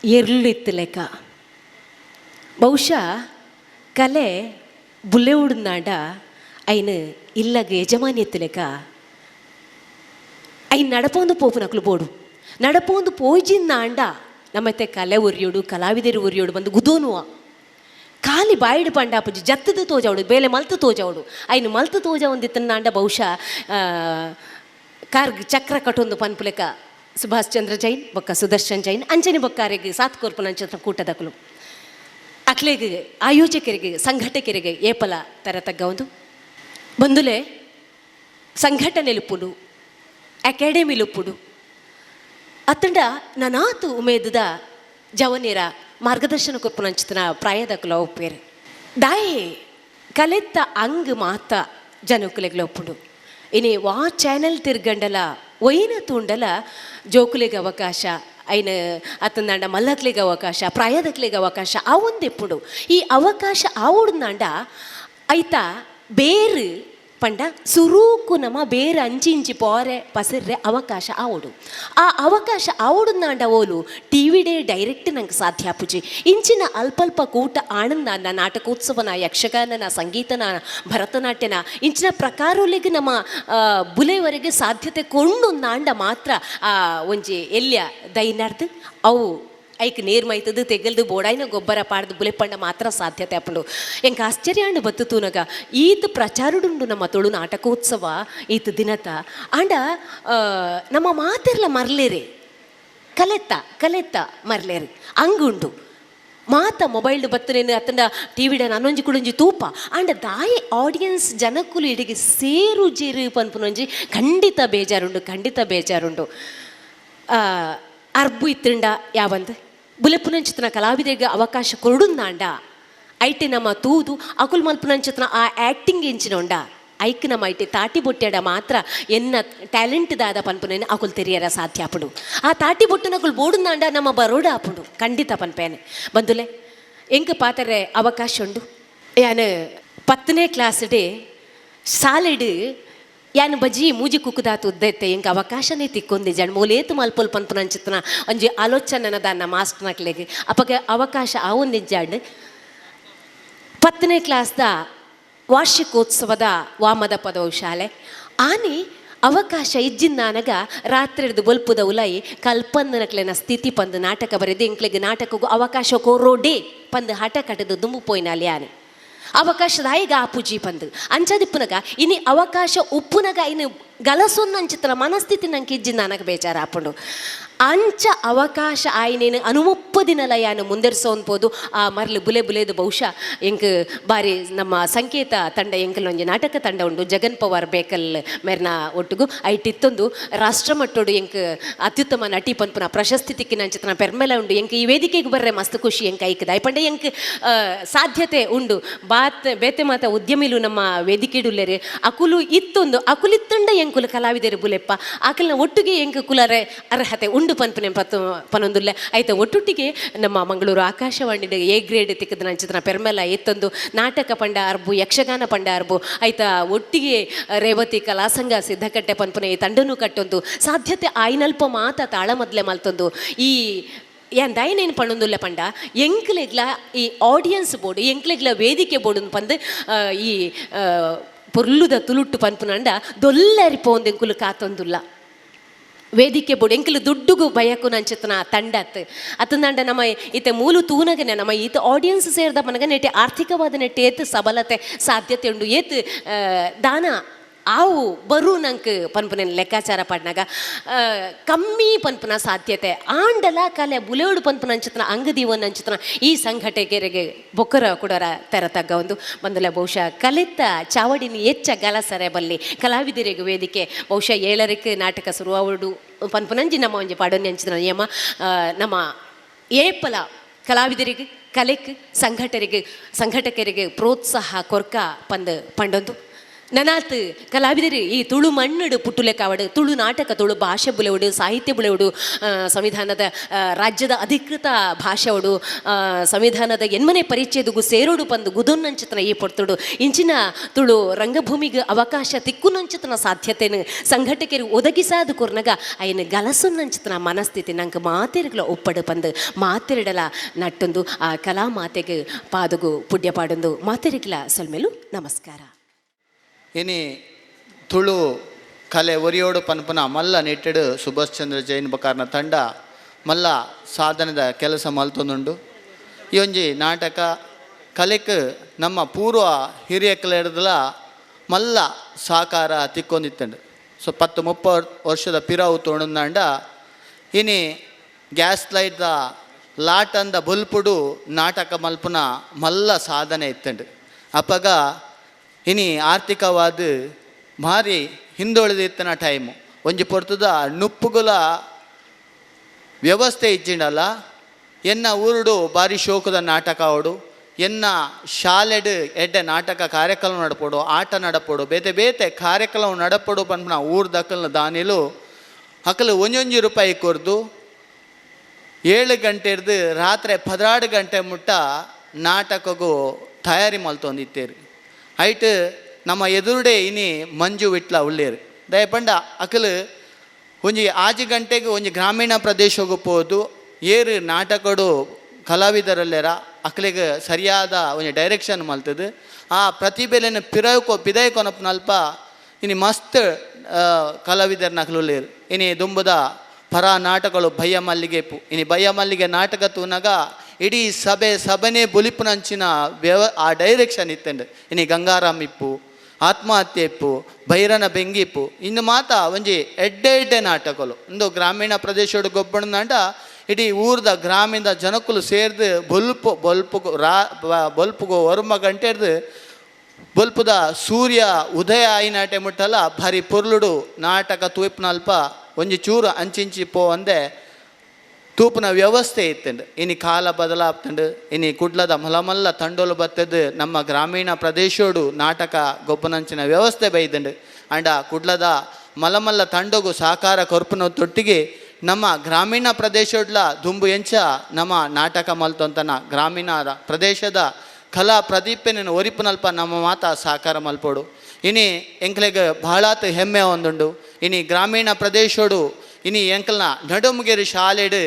ಎರ್ಲಿತ್ತು ಲೆಕ್ಕ. ಬಹುಶಃ ಕಲೆ ಬುಲ್ಲೆ ಉಡ್ನಾಡ ಐನ ಇಲ್ಲಗ ಯಜಮಾನ್ಯತ್ತು ಲೆಕ್ಕ ಐನ್ ನಡಪೊಂದು ಪೋಪುನಕ್ಲು ಬೋಡು ನಡಪೊಂದು ಪೋಯ್ಜಿಂದಾಂಡ ನಮ್ಮತ್ತೆ ಕಲೆ ಉರಿಯೋಡು ಕಲಾವಿದರು ಉರಿಯೋಡು ಬಂದು ಗುದೋನುವ ಖಾಲಿ ಬಾಯಿಡು ಪಂಡಾಪುಜಿ ಜತ್ತದ ತೋಜಾವಡು ಬೇಲೆ ಮಲ್ತು ತೋಜಾವಡು ಐನು ಮಲ್ತು ತೋಜ ಒಂದಿತ್ತನ್ನಾಂಡ ಬಹುಶಃ ಕಾರ್ಗ್ ಚಕ್ರ ಕಟ್ಟೊಂದು ಪನ್ಪುಲೆಕ ಸುಭಾಷ್ ಚಂದ್ರ ಜೈನ್ ಬೊಕ್ಕ ಸುದರ್ಶನ್ ಜೈನ್ ಅಂಜನಿ ಬೊಕ್ಕಾರಿಗೆ ಸಾತ್ ಕೋರ್ಪುನಂಚ ಕೂಟದಕಲು ಅಕ್ಲೆಗೆ ಆಯೋಜಕರಿಗೆ ಸಂಘಟಕರಿಗೆ ಏಪಲ ತರ ತಗ್ಗ ಒಂದು ಬಂದುಲೆ ಸಂಘಟನೆಲುಪ್ಪುಡು ಅಕಾಡೆಮಿಲುಪ್ಪುಡು ಅತ್ತಂಡ ನನಾತು ಉಮೇದದ ಜವನೇರ ಮಾರ್ಗದರ್ಶನ ಕೊರ್ಪುನಂಚಿತನ ಪ್ರಾಯದಕಲ ಒಪ್ಪೇರು ದಾಯೆ ಕಲೆತ್ತ ಅಂಗ್ ಮಾತ ಜನಕುಲೆಗ್ಲ ಒಪ್ಪುಡು ಇನಿ ವಾ ಚಾನೆಲ್ ತಿರ್ಗಂಡಲ ಒಯ್ನ ತೂಂಡಲ ಜೋಕುಲೆಗೆ ಅವಕಾಶ ಐನ ಅತ್ತಂದಾಂಡ ಮಲ್ಲಕ್ಲಿಗೆ ಅವಕಾಶ ಪ್ರಾಯದಕ್ಲಿಗೆ ಅವಕಾಶ ಆ ಒಂದೆಪ್ಪುಡು ಈ ಅವಕಾಶ ಆವಡ್ನಾಂಡ ಐತ ಬೇರು ಪಂಡ ಸುರೂಕು ನಮ್ಮ ಬೇರೆ ಅಂಚಿ ಪೋರೆ ಪಸರ್ರೆ ಅವಕಾಶ ಆವಡು ಆ ಅವಕಾಶ ಆವಡುನಾಂಡ ಓಲು ಟಿವಿಡೇ ಡೈರೆಕ್ಟ್ ನಂಗೆ ಸಾಧ್ಯ ಆಪುಜಿ ಇಂಚಿನ ಅಲ್ಪಲ್ಪ ಕೂಟ ಆನಂದ ನಾಟಕೋತ್ಸವನ ಯಕ್ಷಗಾನನ ಸಂಗೀತನ ಭರತನಾಟ್ಯನ ಇಂಚಿನ ಪ್ರಕಾರೊಲಿಗೆ ನಮ್ಮ ಬುಲೆವರೆಗೆ ಸಾಧ್ಯತೆ ಕೊಂಡು ನಾಂಡ ಮಾತ್ರ ಒಂಜಿ ಎಲ್ಯ ದೈನಾರ್ದು ಅವು ಐಕ್ ನೀರು ಮೈತದು ತೆಗಲ್ದು ಬೋಡಾಯಿನ ಗೊಬ್ಬರ ಪಾಡ್ದು ಬುಲೆಪಂಡ ಮಾತ್ರ ಸಾಧ್ಯತೆ ಅಪ್ಪಂಡು ಎಂಕ ಆಶ್ಚರ್ಯಾಂಡು ಬತ್ತು ತೂನಗ ಈತ ಪ್ರಚಾರಡುಂಡು ನಮ್ಮ ತುಳು ನಾಟಕೋತ್ಸವ ಈತ ದಿನತ ಆಂಡ ನಮ್ಮ ಮಾತೆರ್ಲ ಮರ್ಲೇರೆ ಕಲೆತ್ತ ಮರ್ಲೇರೆ ಅಂಗುಂಡು ಮಾತ ಮೊಬೈಲ್ಡು ಬತ್ತನೇನು ಅತ್ತಂಡ ಟಿವಿಡ ನಾನೊಂಜಿ ಕುಡೊಂಜಿ ತೂಪ ಆಂಡ ದಾಯಿ ಆಡಿಯನ್ಸ್ ಜನಕ್ಕುಲು ಇಡಿಗೆ ಸೇರು ಜೇರು ಪನ್ಪುನೊಂಜಿ ಖಂಡಿತ ಬೇಜಾರುಂಡು ಅರ್ಬು ಇತ್ತಂಡ ಯಾವಂದು ಬುಲೆಪುನಂಚಿತನ ಕಲಾವಿದರಿಗೆ ಅವಕಾಶ ಕೊಡುಂದಾಂಡ ಐಟೆ ನಮ್ಮ ತೂದು ಅಕುಲ್ ಮಲ್ಪುನಂಚಿತನ ಆ ಆ್ಯಕ್ಟಿಂಗ್ ಎಂಚಿನೊಂಡ ಐಕ್ ನಮ್ಮ ಐಟೆ ತಾಟಿ ಬೊಟ್ಟೆಡ ಮಾತ್ರ ಎನ್ನ ಟ್ಯಾಲೆಂಟ್ ದಾದ ಪನ್ಪುನೇನು ಅಕುಲ್ ತೆರಿಯರ ಸಾಧ್ಯ ಆಪುಡು ಆ ತಾಟಿ ಬೊಟ್ಟನಕುಲ್ ಬೋಡುಂದಾಂಡ ನಮ್ಮ ಬರೋಡ ಆಪುಡು ಖಂಡಿತ ಪನ್ಪೇನೆ ಬಂದುಲೆ ಎಂಕ ಪಾತರೆ ಅವಕಾಶ ಉಂಡು ಯಾನು 10ನೇ ಕ್ಲಾಸ್ ಡೇ ಸಾಲೆಡ್ ಯಾನು ಬಜ್ಜಿ ಮೂಜಿ ಕುಕ್ಕುದಾತು ಉದ್ದೈತೆ ಎಂಗೆ ಅವಕಾಶನೇ ತಿಕ್ಕೊಂದಿ ಜಡ್ ಮೂಲೇತು ಮಲ್ಪೊಲ್ ಪನ್ಪುನಂಚಿತನ ಒಂಜಿ ಆಲೋಚನೆ ದಾನ್ನ ಮಾಸ್ಟರ್ನಕ್ಲೆಗೆ ಅಪ್ಪಗೆ ಅವಕಾಶ ಆ ಒಂದಿಜ್ಜಾಡ್ 10ನೇ ಕ್ಲಾಸ್ದ ವಾರ್ಷಿಕೋತ್ಸವದ ವಾಮದ ಪದವು ಶಾಲೆ ಆನೆ ಅವಕಾಶ ಇಜ್ಜಿಂದಾನಗ ರಾತ್ರಿ ಹಿಡಿದು ಬಲ್ಪುದ ಉಲಾಯಿ ಕಲ್ಪಂದನಕ್ಲೆನ ಸ್ಥಿತಿ ಪಂದು ನಾಟಕ ಬರೆದು ಇಂಕ್ಲೆಗೆ ನಾಟಕಗೂ ಅವಕಾಶ ಕೋರೋಡೇ ಪಂದು ಹಠ ಕಟ್ಟದು ದುಂಬು ಪೋಯ್ನಾಲಿ ಆನೆ ಅವಕಾಶದಾಯಿಗ ಆಪುಜಿ ಪಂದು ಅಂಚದಿಪ್ಪುನಗ ಇನಿ ಅವಕಾಶ ಉಪ್ಪುನಗ ಇನ್ನು ಗಲಸೊನ್ನ ಅಂಚಿತ್ರ ಮನಸ್ಥಿತಿ ನಂಗೆ ಇಜ್ಜಿಂದ ನನಗೆ ಬೇಜಾರು ಹಾಕೊಂಡು ಅಂಚ ಅವಕಾಶ ಆಯ್ನೇನು ಅನುಮುಪ್ಪದಿನಲ ಯಾನು ಮುಂದೆರ್ಸೋನ್ಬೋದು ಆ ಮರ್ಲು ಬುಲೆ ಬುಲೆದು ಬಹುಶಃ ಎಂಕ್ ಬಾರಿ ನಮ್ಮ ಸಂಕೇತ ತಂಡ ಎಂಕಲ್ ಒಂಜಿ ನಾಟಕ ತಂಡ ಉಂಡು ಜಗನ್ ಪವಾರ್ ಬೇಕಲ್ ಮೆರ್ನ ಒಟ್ಟಿಗೂ ಐಟಿತ್ತೊಂದು ರಾಷ್ಟ್ರಮಟ್ಟೋಡು ಎಂಕ್ ಅತ್ಯುತ್ತಮ ನಟಿ ಪನ್ಪುನ ಪ್ರಶಸ್ತಿ ತಿಕ್ಕಿನ ಅಂಚಿತನ ಪೆರ್ಮೆಲ ಉಂಡು ಎಂಕ್ ಈ ವೇದಿಕೆಗೆ ಬರ್ರೆ ಮಸ್ತ್ ಖುಷಿ ಎಂಕ್ ಐಕದ ಐಪಂಡೆ ಎಂಕ್ ಸಾಧ್ಯತೆ ಉಂಡು ಬೇತೆ ಮಾತ ಉದ್ಯಮಿಲು ನಮ್ಮ ವೇದಿಕೆಡುಲ್ಲೆರೆ ಅಕುಲು ಇತ್ತೊಂದು ಅಕುಲಿತ್ತಂಡ ಎಂಕುಲು ಕಲಾವಿದರು ಬುಲೆಪ್ಪ ಆಕಲ್ನ ಒಟ್ಟಿಗೆ ಎಂಕ್ ಕುಲರೆ ಅರ್ಹತೆ ಉಂಡು ಪನ್ಪನೆ ಪನೊಂದುಲ್ಲೆ ಐತ ಒಟ್ಟೊಟ್ಟಿಗೆ ನಮ್ಮ ಮಂಗಳೂರು ಆಕಾಶವಾಣಿಗೆ ಎ ಗ್ರೇಡ್ ತಿಕ್ಕದ ನಂಚಿತನ ಪೆರ್ಮೆಲ ಎತ್ತೊಂದು ನಾಟಕ ಪಂಡ ಅರ್ಬು ಯಕ್ಷಗಾನ ಪಂಡ ಅರ್ಬು ಐತ ಒಟ್ಟಿಗೆ ರೇವತಿ ಕಲಾಸಂಘ ಸಿದ್ಧಕಟ್ಟೆ ಪನ್ಪನೆ ಈ ತಂಡನೂ ಕಟ್ಟೊಂದು ಸಾಧ್ಯತೆ ಆಯ್ನಲ್ಪ ಮಾತ ತಾಳ ಮೊದಲೇ ಮಲ್ತೊಂದು ಈ ಏನ್ ದಯನೇನು ಪಣ್ಣೊಂದುಲ್ಲೆ ಪಂಡ ಎಂಕ್ಲೆಗ್ಲ ಈ ಆಡಿಯನ್ಸ್ ಬೋರ್ಡು ಎಂಕ್ಲೆಗ್ಲ ವೇದಿಕೆ ಬೋರ್ಡು ಪಂದು ಈ ಪೊರ್ಲುದ ತುಳುಟ್ಟು ಪನ್ಪುನಂಡ ದೊಲ್ಲರಿಪೋಂದು ಎಂಕುಲು ಕಾತೊಂದುಲ್ಲ ವೇದಿಕೆ ಬೋರ್ಡು ಎಂಕಲು ದುಡ್ಡುಗು ಬಯಕು ನಂಚಿತನ ತಂಡ ಅತ್ತಂದಂಡ ನಮ್ಮ ಈತ ಮೂಲು ತೂನಗನೆ ನಮ್ಮ ಈತ ಆಡಿಯನ್ಸ್ ಸೇರಿದ ಮನಗ ನೆಟ್ಟೆ ಆರ್ಥಿಕವಾದ ನೆಟ್ಟೆ ಏತ್ ಸಬಲತೆ ಸಾಧ್ಯತೆ ಉಂಡು ಏತ್ ದಾನ ಆವು ಬರು ನಂಗೆ ಪನ್ಪುನ ಲೆಕ್ಕಾಚಾರ ಪಡ್ನಾಗ ಕಮ್ಮಿ ಪನ್ಪುನ ಸಾಧ್ಯತೆ ಆಂಡಲ ಕಲೆ ಬುಲೆಯೋಡು ಪನ್ಪುನ ಅಂಚಿತನ ಅಂಗದೀವನ್ ಅಂಚಿತನ ಈ ಸಂಘಟನೆಗೆ ಬೊಕ್ಕರ ಕೊಡೋರ ತೆರ ತಗ್ಗ ಒಂದು ಬಂದಲೆ ಬಹುಶಃ ಕಲಿತ ಚಾವಡಿನಿ ಹೆಚ್ಚ ಗಲಸರೆ ಬಲ್ಲಿ ಕಲಾವಿದರಿಗೆ ವೇದಿಕೆ ಬಹುಶಃ 7ಕ್ಕೆ ನಾಟಕ ಶುರುವಾವಡು ಪನ್ಪುನಂಜಿ ನಮ್ಮ ಒಂಜಿ ಪಾಡೋನಿ ಅಂಚಿತನ ನಿಯಮ ನಮ್ಮ ಏಪಲ ಕಲಾವಿದರಿಗೆ ಕಲೆಕ್ ಸಂಘಟಕರಿಗೆ ಪ್ರೋತ್ಸಾಹ ಕೊರ್ಕ ಪಂಡೊಂದು ನನಾತ್ ಕಲಾವಿದರು ಈ ತುಳು ಮಣ್ಣುಡು ಪುಟ್ಟುಲೆ ಕಾವಡು ತುಳು ನಾಟಕ ತುಳು ಭಾಷೆ ಬುಲೆವುಡು ಸಾಹಿತ್ಯ ಬುಲೆವುಡು ಸಂವಿಧಾನದ ರಾಜ್ಯದ ಅಧಿಕೃತ ಭಾಷೆವಡು ಸಂವಿಧಾನದ ಎನ್ಮನೆ ಪರಿಚಯದುಗು ಸೇರೋಡು ಪಂದು ಗುದೊನ್ನಂಚಿತನ ಈ ಪೊರ್ತುಡು ಇಂಚಿನ ತುಳು ರಂಗಭೂಮಿಗೆ ಅವಕಾಶ ತಿಕ್ಕುನಂಚಿತನ ಸಾಧ್ಯತೆನು ಸಂಘಟಕರು ಒದಗಿಸಾದ ಕೊರ್ನಗ ಅಯ್ಯನ ಗಲಸುನ್ನಂಚಿತನ ಮನಸ್ಥಿತಿ ನಂಗೆ ಮಾತೆರ್ಗಳ ಒಪ್ಪಡು ಪಂದು ಮಾತೆರಡಲ ನಟ್ಟೊಂದು ಆ ಕಲಾ ಮಾತೆಗೆ ಪಾದಗು ಪುಡ್ಯ ಪಾಡೊಂದು ಮಾತೆರಿಗ್ಲ ಸಲ್ಮೇಲು ನಮಸ್ಕಾರ. ಇನಿ ತುಳು ಕಲೆ ಒರಿಯೋಡು ಪನ್ಪನ ಮಲ್ಲ ನೆಟ್ಟೆಡು ಸುಭಾಷ್ ಚಂದ್ರ ಜೈನ್ ಬಕಾರ್ನ ತಂಡ ಮಲ್ಲ ಸಾಧನದ ಕೆಲಸ ಮಲ್ತೊಂದುಂಡು ಈ ಒಂಜಿ ನಾಟಕ ಕಲೆಕ್ ನಮ್ಮ ಪೂರ್ವ ಹಿರಿಯ ಕಲೆಡ್ದಲ ಮಲ್ಲ ಸಾಕಾರ ತಿಕ್ಕೊಂದಿತ್ತಂಡು ಸೊ 10-30 ವರ್ಷದ ಪಿರಾವು ತೊಗೊಂಡಂಡ ಇನಿ ಗ್ಯಾಸ್ ಲೈಟ್ದ ಲಾಟಂದ ಬಲ್ಪುಡು ನಾಟಕ ಮಲ್ಪುನ ಮಲ್ಲ ಸಾಧನೆ ಇತ್ತಂಡು ಅಪ್ಪಗ ಇನಿ ಆರ್ಥಿಕವಾದ ಭಾರಿ ಹಿಂದುಳಿದಿತ್ತನ ಟೈಮು ಒಂಜಿ ಪೊರ್ತದ ನುಪ್ಪುಗುಲ ವ್ಯವಸ್ಥೆ ಇಚ್ಚಿಂಡಲ್ಲ ಎನ್ನ ಊರುಡು ಭಾರಿ ಶೋಕದ ನಾಟಕ ಆವಡು ಎನ್ನ ಶಾಲೆಡ್ ಎಡ್ಡೆ ನಾಟಕ ಕಾರ್ಯಕ್ರಮ ನಡಪೋಡು ಆಟ ನಡಪೋಡು ಬೇತೆ ಬೇತೆ ಕಾರ್ಯಕ್ರಮ ನಡಪೋಡು ಪನ್ಪನ ಊರು ದಕ್ಕಲ್ನ ದಾನಿಲು ಅಕಲು ಒಂಜೊಂಜಿ ರೂಪಾಯಿ ಕೊರ್ದು 7 ಗಂಟೆ ಹಿಡ್ದು ರಾತ್ರಿ 12 ಗಂಟೆ ಮುಟ್ಟ ನಾಟಕಗೂ ತಯಾರಿ ಮಲ್ತೊಂದಿತ್ತೇರಿ ಐಟ್ ನಮ್ಮ ಎದುರುಡೆ ಇನಿ ಮಂಜು ವಿಟ್ಲ ಉಳ್ಳೇರು ದಯಪಂಡ ಅಕಲು ಒಂಜಿ 6 ಗಂಟೆಗೆ ಒಂಜಿ ಗ್ರಾಮೀಣ ಪ್ರದೇಶಗೂ ಹೋದು ಏರು ನಾಟಕಡು ಕಲಾವಿದರಲ್ಲೇರ ಅಕಲಿಗೆ ಸರಿಯಾದ ಒಂಜಿ ಡೈರೆಕ್ಷನ್ ಮಲ್ತದು ಆ ಪ್ರತಿಭೆಲೆನ ಪಿದೈಕೊನಪ್ನಲ್ಪ ಇನಿ ಮಸ್ತ್ ಕಲಾವಿದರ್ನ ಅಕಲುಳ್ಳೇರು ಇನಿ ದುಂಬುದ ಪರ ನಾಟಕಗಳು ಭಯ್ಯ ಮಲ್ಲಿಗೆಪು ಇನಿ ಭಯ್ಯ ಮಲ್ಲಿಗೆ ನಾಟಕ ತೂನಾಗ ಇಡೀ ಸಭೆನೇ ಬುಲಿಪುನಂಚಿನ ಆ ಡೈರೆಕ್ಷನ್ ಇತ್ತಂಡು ಇನಿ ಗಂಗಾರಾಮ್ ಇಪ್ಪು ಆತ್ಮಹತ್ಯೆ ಇಪ್ಪು ಭೈರನ ಬೆಂಗಿಪ್ಪು ಇನ್ನು ಮಾತ ಒಂಜಿ ಎಡ್ಡೆ ನಾಟಕಗಳು ಇಂದು ಗ್ರಾಮೀಣ ಪ್ರದೇಶದ ಗೊಬ್ಬಣಂಡ ಇಡೀ ಊರ್ದ ಗ್ರಾಮೀಣ ಜನಕ್ಕಲು ಸೇರ್ದು ಬಲ್ಪುಗೋ ವರ್ಮ ಗಂಟೆರ್ದು ಬಲ್ಪುದ ಸೂರ್ಯ ಉದಯ ಆಯ್ನಾಟೆ ಮುಟ್ಟಲ್ಲ ಭಾರಿ ಪೊರ್ಲುಡು ನಾಟಕ ತೂಪ್ನಲ್ಪ ಒಂಜಿ ಚೂರು ಅಂಚಿಂಚಿ ಪೋ ಅಂದೆ ತೂಪನ ವ್ಯವಸ್ಥೆ ಇತ್ತಂಡು ಇನಿ ಕಾಲ ಬದಲಾಗ್ತಂಡು ಇನಿ ಕುಡ್ಲದ ಮಲಮಲ್ಲ ತಂಡೋಲು ಬತ್ತದು ನಮ್ಮ ಗ್ರಾಮೀಣ ಪ್ರದೇಶೋಡು ನಾಟಕ ಗೊಬ್ಬನಂಚಿನ ವ್ಯವಸ್ಥೆ ಬೈದಂಡು ಅಂಡ ಕುಡ್ಲದ ಮಲಮಲ್ಲ ತಂಡಗೂ ಸಾಕಾರ ಕೊರ್ಪುನ ತೊಟ್ಟಿಗೆ ನಮ್ಮ ಗ್ರಾಮೀಣ ಪ್ರದೇಶೋಡ್ಲ ದುಂಬು ಎಂಚ ನಮ್ಮ ನಾಟಕ ಮಲ್ತೊಂತನ ಗ್ರಾಮೀಣ ಪ್ರದೇಶದ ಕಲಾ ಪ್ರದೀಪೆನ ಒರಿಪುನಲ್ಪ ನಮ್ಮ ಮಾತ ಸಾಕಾರ ಮಲ್ಪೋಡು ಇನಿ ಎಂಕ್ಲೆಗೆ ಬಹಳಾತ್ ಹೆಮ್ಮೆ ಒಂದುಂಡು ಇನಿ ಗ್ರಾಮೀಣ ಪ್ರದೇಶೋಡು ಇನಿ ಎಂಕಲ್ನ ನಡುಮುಗೆರಿ ಶಾಲೆಡು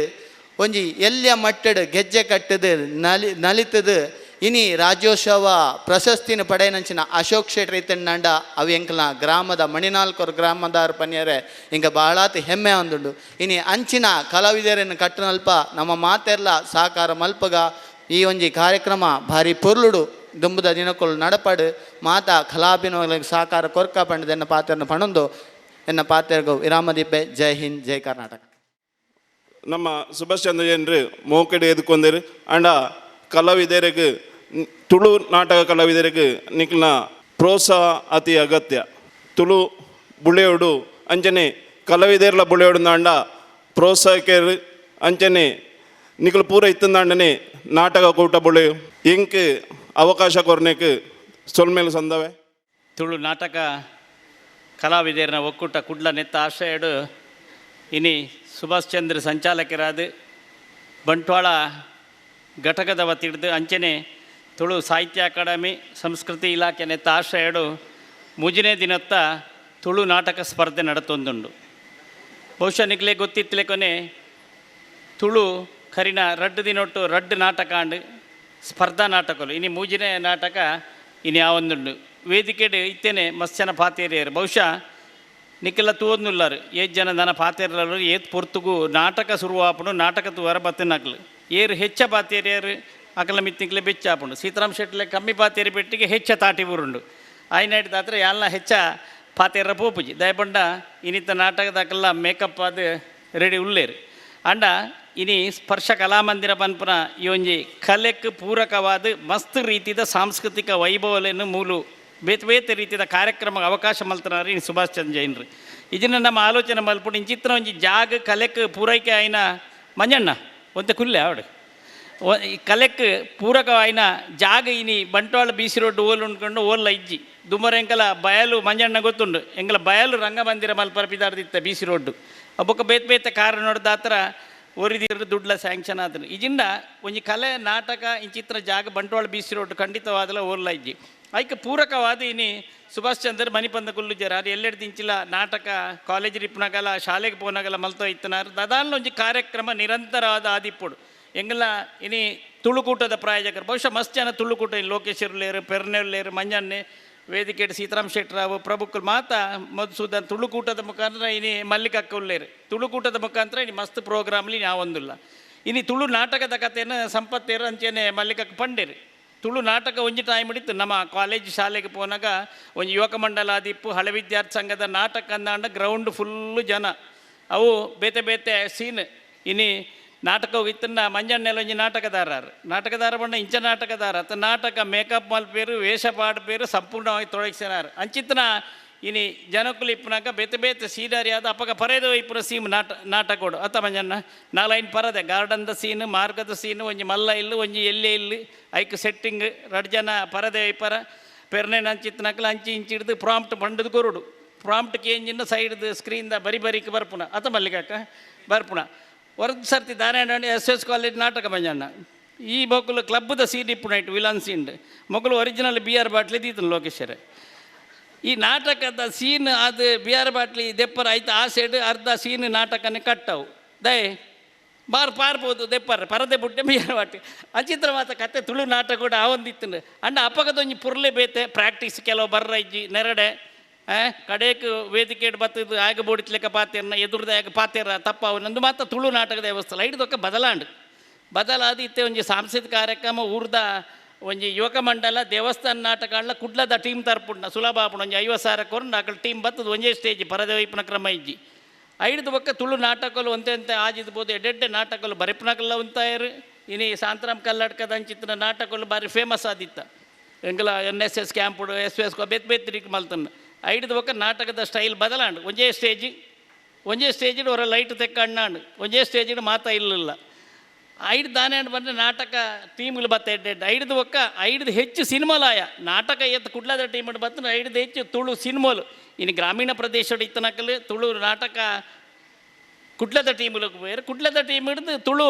ಒಂಜಿ ಎಲ್ಯ ಮಟ್ಟಡು ಗೆಜ್ಜೆ ಕಟ್ಟದು ನಲಿತದು ಇನಿ ರಾಜ್ಯೋತ್ಸವ ಪ್ರಶಸ್ತಿನ ಪಡೆಯನಂಚಿನ ಅಶೋಕ್ ಶೆಟ್ಟಿ ಇತ್ತಂಡ ಅವು ಎಂಕಲ್ನ ಗ್ರಾಮದ ಮಣಿನಾಲ್ಕೂರು ಗ್ರಾಮದಾರ ಪನ್ಯರೆ ಇಂಕ ಬಹಳಾತಿ ಹೆಮ್ಮೆ ಹೊಂದುಂಡು. ಇನಿ ಅಂಚಿನ ಕಲಾವಿದರನ್ನು ಕಟ್ಟನಲ್ಪ ನಮ್ಮ ಮಾತೆರ್ಲ ಸಹಕಾರ ಮಲ್ಪಗ ಈ ಒಂಜಿ ಕಾರ್ಯಕ್ರಮ ಭಾರಿ ಪೊರ್ಲುಡು ದುಂಬುದ ದಿನಕ್ಕಳು ನಡಪಡು ಮಾತ ಕಲಾಭಿನವಗಳಿಗೆ ಸಹಕಾರ ಕೊರ್ಕ ಪಂಡದ ಎನ್ನ ಪಾತ್ರನ ಪಣಂದು ಎನ್ನ ಪಾತ್ರಗೂ ವಿರಾಮದೀಪೆ. ಜೈ ಹಿಂದ್, ಜೈ ಕರ್ನಾಟಕ. ನಮ್ಮ ಸುಭಾಷ್ ಚಂದ್ರ ಜನರು ಮೋಕಡೆ ಎದುಕೊಂಡರು ಅಂಡ ಕಲಾವಿದರಿಗೆ ತುಳು ನಾಟಕ ಕಲಾವಿದರಿಗೆ ನಿಕ್ಲಿನ ಪ್ರೋತ್ಸಾಹ ಅತಿ ಅಗತ್ಯ. ತುಳು ಬುಳೆಯೋಡು ಅಂಚನೆ ಕಲಾವಿದರ್ಲ ಬುಳೆಯೋಡು ಅಂಡ ಪ್ರೋತ್ಸಾಹಕ್ಕೆ ಅಂಚನೆ ನಿಕ್ಲು ಪೂರ ಇತ್ತಂದಾಂಡನೆ ನಾಟಕ ಕೂಟ ಬುಳೆ ಇಂಕ್ ಅವಕಾಶ ಕೊರ್ನೆಕ್ ಸೊಲ್ಮೇಲೆ ಸಂದವೆ. ತುಳು ನಾಟಕ ಕಲಾವಿದರನ ಒಕ್ಕೂಟ ಕುಡ್ಲ ನೆತ್ತ ಆಶ್ರಯಡು ಇನಿ ಸುಭಾಷ್ ಚಂದ್ರ ಸಂಚಾಲಕರಾದ ಬಂಟ್ವಾಳ ಘಟಕದ ವತಿಡ್ದು ಅಂಚನೆ ತುಳು ಸಾಹಿತ್ಯ ಅಕಾಡೆಮಿ ಸಂಸ್ಕೃತಿ ಇಲಾಖೆ ನೆತ್ತ ಆಶ್ರಯಡು ಮುಜನೇ ದಿನತ್ತ ತುಳು ನಾಟಕ ಸ್ಪರ್ಧೆ ನಡತೊಂದುಂಡು. ಬಹುಶಃ ನಿಕ್ಲೆ ಗೊತ್ತಿತ್ತಲೆ ಕೊನೆ ತುಳು ಖರಿನ ರಡ್ಡು ದಿನೊಟ್ಟು ರಡ್ಡು ನಾಟಕ ಅಂಡು ಸ್ಪರ್ಧಾ ನಾಟಕಲು ಇನಿ ಮೂಜಿನೇ ನಾಟಕ ಇನಿ ಯಾವೊಂದುಂಡು ವೇದಿಕೆಡು ಇತ್ತೇನೆ ಮಸ್ತ್ ಜನ ಪಾತೇರಿಯರು. ಬಹುಶಃ ನಿಕ್ಕೆಲ್ಲ ತೋದ್ನುಲ್ಲಾರು ಏತ್ ಜನ ದನ ಪಾತೇರರು ಏತ್ ಪೊರ್ತುಗು ನಾಟಕ ಶುರುವಾಪುಂಡು ನಾಟಕ ತುವರ ಬತ್ತಿನಕ್ಲು ಏರು ಹೆಚ್ಚ ಪಾತೇರಿಯರು ಅಕಲ ಮಿತ್ತಿಂಕ್ಲೆ ಬೆಚ್ಚಾಪುಂಡು. ಸೀತಾರಾಮ್ ಶೆಟ್ಲೆ ಕಮ್ಮಿ ಪಾತೇರಿ ಪೆಟ್ಟಿಗೆ ಹೆಚ್ಚ ತಾಟಿ ಬುರುಂಡು ಆಯ್ನಾಡಿದಾತ್ರ ಎಲ್ಲ ಹೆಚ್ಚ ಪಾತೇರ ಪೋಪುಜಿ ದಯಪಂಡ ಇನ್ನಿತ್ತ ನಾಟಕದಾಕೆಲ್ಲ ಮೇಕಪ್ ಅದು ರೆಡಿ ಉಳ್ಳೇರು ಅಂಡ ಇನಿ ಸ್ಪರ್ಶ ಕಲಾಮಂದಿರ ಪನ್ಪುನ ಈ ಒಂಜಿ ಕಲೆಕ್ ಪೂರಕವಾದ ಮಸ್ತ್ ರೀತಿಯ ಸಾಂಸ್ಕೃತಿಕ ವೈಭವಲೆಯನ್ನು ಮೂಲು ಬೇತೆ ಬೇತೆ ರೀತಿಯ ಕಾರ್ಯಕ್ರಮ ಅವಕಾಶ ಮಲ್ತನಾರು ಇನ್ನು ಸುಭಾಷ್ ಚಂದ್ರ ಜೈನರು ಇದನ್ನು ನಮ್ಮ ಆಲೋಚನೆ ಮಲ್ಪುಡು ಇಂಚಿತ್ರ ಒಂಜಿ ಜಾಗ ಕಲೆಕ್ ಪೂರೈಕೆ ಆಯ್ನ ಮಂಜಣ್ಣ ಒಂತೆ ಕುಲ್ಲೆ ಅವಡು ಈ ಕಲೆಕ್ ಪೂರಕ ಆಯ್ನ ಜಾಗ ಇನಿ ಬಂಟ್ವಾಳ ಬೀಸಿ ರೋಡ್ ಓಲ್ ಉಂಡ್ಕೊಂಡು ಓಲ್ಲ ಇಜ್ಜಿ ದುಮ್ಮರ ಎಂಕಲ ಬಯಲು ಮಂಜಣ್ಣ ಗೊತ್ತುಂಡು ಎಂಕಲ ಬಯಲು ರಂಗಮಂದಿರ ಮಲ್ಪರ ಪಿದಾರ್ದಿತ್ತ ಬೀಸಿ ರೋಡ್ ಒಬ್ಬೊಕ್ಕ ಬೇತೆ ಬೇತೆ ಕಾರಣ ನೋಡಿದ ಹತ್ರ ಒರಿದಿರು ದುಡ್ಲ ಸ್ಯಾಂಕ್ಷನ್ ಆದನು ಇಜಿಂದ ಒಂಜಿ ಕಲೆ ನಾಟಕ ಇಂಚಿತ್ರ ಜಾಗ ಬಂಟ್ವಾಳ ಬೀಸಿ ರೋಡ್ ಖಂಡಿತವಾದಲ ಓರ್ಲ ಇಜ್ಜಿ ಐಕೆ ಪೂರಕವಾದ ಇನಿ ಸುಭಾಷ್ ಚಂದ್ರ ಮಣಿಪಂದ ಕುಲ್ಲುಜಾರ ಅದು ಎಲ್ಲೆಡ್ದು ಇಂಚಿಲ ನಾಟಕ ಕಾಲೇಜ್ ರಿಪ್ನಾಗಲ ಶಾಲೆಗೆ ಪೋನಾಗಲ ಮಲ್ತೋ ಇತ್ತನಾರು ದಾದಾನ್ಲ ಒಂಜಿ ಕಾರ್ಯಕ್ರಮ ನಿರಂತರವಾದ ಆದಿಪ್ಪುಡು ಎಂಗೆಲ್ಲ ಇನಿ ತುಳುಕೂಟದ ಪ್ರಾಯೋಜಕರು ಬಹುಶಃ ಮಸ್ತ್ ಜನ ತುಳುಕೂಟ ಇನ್ನು ಲೋಕೇಶ್ವರ್ಲೇರು ಪೆರ್ನೆಲ್ಲೇರು ಮಂಜನ್ನೆ ವೇದಿಕೆ ಸೀತಾರಾಮ್ ಶೆಟ್ಟರಾವು ಪ್ರಭುಕ್ಕಳು ಮಾತ ಮಧುಸೂದನ್ ತುಳುಕೂಟದ ಮುಖಾಂತರ ಇನಿ ಮಲ್ಲಿಕಕ್ಕ ಉಳ್ಳೇರು ತುಳುಕೂಟದ ಮುಖಾಂತರ ಇನಿ ಮಸ್ತ್ ಪ್ರೋಗ್ರಾಮ್ಲಿ ನಾವೊಂದಿಲ್ಲ ಇನಿ ತುಳು ನಾಟಕದ ಕಥೆಯನ್ನು ಸಂಪತ್ತೇರು ಅಂಚೆನೆ ಮಲ್ಲಿಕಕ್ಕ ಪಂಡೇರು ತುಳು ನಾಟಕ ಒಂಜಿ ಟೈಮ್ ಹಿಡಿತು ನಮ್ಮ ಕಾಲೇಜ್ ಶಾಲೆಗೆ ಪೋನಾಗ ಒಂಜಿ ಯುವಕ ಮಂಡಲ ಆದಿಪ್ಪು ಹಳೆ ವಿದ್ಯಾರ್ಥಿ ಸಂಘದ ನಾಟಕ ಅಂದಾಂಡ ಗ್ರೌಂಡ್ ಫುಲ್ಲು ಜನ ಅವು ಬೇತೆ ಬೇತೆ ಸೀನ್ ಇನಿ ನಾಟಕ ಇತ್ತನ್ನ ಮಂಜಣ್ಣೆಲ್ಲ ಒಂಜಿ ನಾಟಕದಾರ ಬಣ್ಣ ಇಂಚ ನಾಟಕದಾರ ಅತ್ತ ನಾಟಕ ಮೇಕಪ್ ಮಲ್ಪೇರು ವೇಷ ಪಾಡ್ಪೇರು ಸಂಪೂರ್ಣವಾಗಿ ತೊಡಗಿಸಿನಾರು ಅಂಚಿತ್ತನ ಇನಿ ಜನಕ್ಕಲು ಇಪ್ಪನಾಗ ಬೇತೆ ಬೇತೆ ಸೀನರಿ ಆದ ಅಪ್ಪಗ ಪರೆದು ಇಪ್ಪನ ಸೀಮ್ ನಾಟಕೋಡು ಅತ್ತ ಮಂಜಣ್ಣ ನಾಲೈನ್ ಪರದೆ ಗಾರ್ಡನ್ದ ಸೀನ್ ಮಾರ್ಗದ ಸೀನ್ ಒಂಜಿ ಮಲ್ಲ ಇಲ್ಲು ಒಂಜಿ ಎಲ್ಲೆ ಇಲ್ಲಿ ಐಕ್ ಸೆಟ್ಟಿಂಗ್ ರಡ್ ಜನ ಪರದೆ ಇಪ್ಪರ ಪೆರ್ನೆನ್ ಅಂಚಿತ್ತನಕಲ ಅಂಚಿ ಇಂಚಿ ಹಿಡ್ದು ಪ್ರಾಂಪ್ಟ್ ಬಂಡದು ಕೊರುಡು ಪ್ರಾಂಪ್ಟ್ ಕೇಂಜಿನ ಸೈಡ್ದು ಸ್ಕ್ರೀನ್ದ ಬರಿಕೆ ಬರ್ಪುನ ಅತ್ತ ಮಲ್ಲಿಕಕ್ಕ ಬರ್ಪುನ ಹೊರದು ಸರ್ತಿ ದಾರಾಯಣ SS ಕಾಲೇಜ್ ನಾಟಕ ಮಂಜಣ್ಣ ಈ ಮೊಕ್ಕಲು ಕ್ಲಬ್ದ ಸೀನ್ ಇಪ್ಪುನೈಟ್ ವಿಲನ್ ಸೀನ್ ಮೊಕ್ಕಲು ಒರಿಜಿನಲ್ BR ಬಾಟ್ಲಿ ದೀತನು ಲೋಕೇಶ್ವರ ಈ ನಾಟಕದ ಸೀನ್ ಅದು BR ಬಾಟ್ಲಿ ದೆಪ್ಪರ ಆಯ್ತು ಆ ಸೈಡ್ ಅರ್ಧ ಸೀನ್ ನಾಟಕನೇ ಕಟ್ಟವು ದಯೆ ಬಾರ್ ಪಾರ್ಬೋದು ದೆಪ್ಪರ ಪರದೆ ಬುಟ್ಟೆ BR ಬಾಟ್ಲಿ ಅಚಿತ್ರ ಮಾತ ಕತೆ ತುಳು ನಾಟಕ ಕೂಡ ಆವೊಂದಿತ್ತು ಅಂಡ ಅಪ್ಪಗದೊಂಜಿ ಪುರ್ಲೆ ಬೇತೆ ಪ್ರಾಕ್ಟೀಸ್ ಕೆಲವು ಬರ್ರ ಇಜ್ಜಿ ನೆರಡೆ ಕಡೆಗೆ ವೇದಿಕೆ ಬತ್ತದು ಆಗ ಬೋಡಿತ್ಲೆಕ್ಕ ಪಾತೇರನ ಎದುರ್ದ ಆಗ ಪಾತೇರ ತಪ್ಪಾವು ನಂದು ಮಾತ್ರ ತುಳು ನಾಟಕದ ವ್ಯವಸ್ಥೆ ಐಡ್ದೊಕ್ಕ ಬದಲಾದ ಇತ್ತೆ ಒಂಜಿ ಸಾಂಸ್ಕೃತಿಕ ಕಾರ್ಯಕ್ರಮ ಊರ್ದ ಒಂಜಿ ಯುವಕ ಮಂಡಲ ದೇವಸ್ಥಾನ ನಾಟಕ ಅಲ್ಲ ಕುಡ್ಲದ ಟೀಮ್ ತರ್ಪುಂಡ ಸುಲಭ ಆಪುಂಡು ಒಂಜಿ 50,000 ಕೊರಂಡು ಆಕಳು ಟೀಮ್ ಬತ್ತದು ಒಂಜೇ ಸ್ಟೇಜ್ ಪರದೆ ವೈಪನ ಕ್ರಮ ಇಜ್ಜಿ ಐಡ್ದು ಬೊಕ್ಕ ತುಳು ನಾಟಕಲು ಒಂತೆ ಆಜಿದ್ಬೋದು ಎಡ್ಡೆಡ್ಡೆ ನಾಟಕಲು ಬರೆಪ್ನಕಲ್ಲ ಉಂತಾಯರು ಇನಿ ಸಾಂತರಾಮ್ ಕಲ್ಲಡ್ಕದ ಅಂಚಿತ್ತಿನ ನಾಟಕಲು ಬಾರಿ ಫೇಮಸ್ ಆದಿತ್ತ ಎಂಗಲ NSS ಕ್ಯಾಂಪುಡು SS ಬೇತ್ ಬೇತ್ರಿಕ್ ಮಲ್ತನ್ನ ಐಡ್ದು ಬೊಕ್ಕ ನಾಟಕದ ಸ್ಟೈಲ್ ಬದಲಾಂಡು ಒಂಜೇ ಸ್ಟೇಜಿಡ್ ಹೊರ ಲೈಟ್ ತೆಕ್ಕಣ್ಣಾಂಡು ಒಂಜೇ ಸ್ಟೇಜಿಡ್ ಮಾತ ಇಲ್ಲ ಐದು ದಾನೆ ಬಂದರೆ ನಾಟಕ ಟೀಮ್ಗಳು ಬತ್ತ ಎಡ್ಡೆಡ್ಡು ಐಡ್ದು ಬೊಕ್ಕ ಐಡ್ದು ಹೆಚ್ಚು ಸಿನಿಮಾಲಾಯ ನಾಟಕ ಎತ್ತು ಕುಡ್ಲದ ಟೀಮ್ ಬತ್ತ ಐಡ್ದು ಹೆಚ್ಚು ತುಳು ಸಿನಿಮಾಲು ಇನ್ನು ಗ್ರಾಮೀಣ ಪ್ರದೇಶ ಇತ್ತನಕಲು ತುಳು ನಾಟಕ ಕುಡ್ಲದ ಟೀಮ್లకు పోయారు ಕುಡ್ಲದ ಟೀಮ್ ಹಿಡಿದು ತುಳು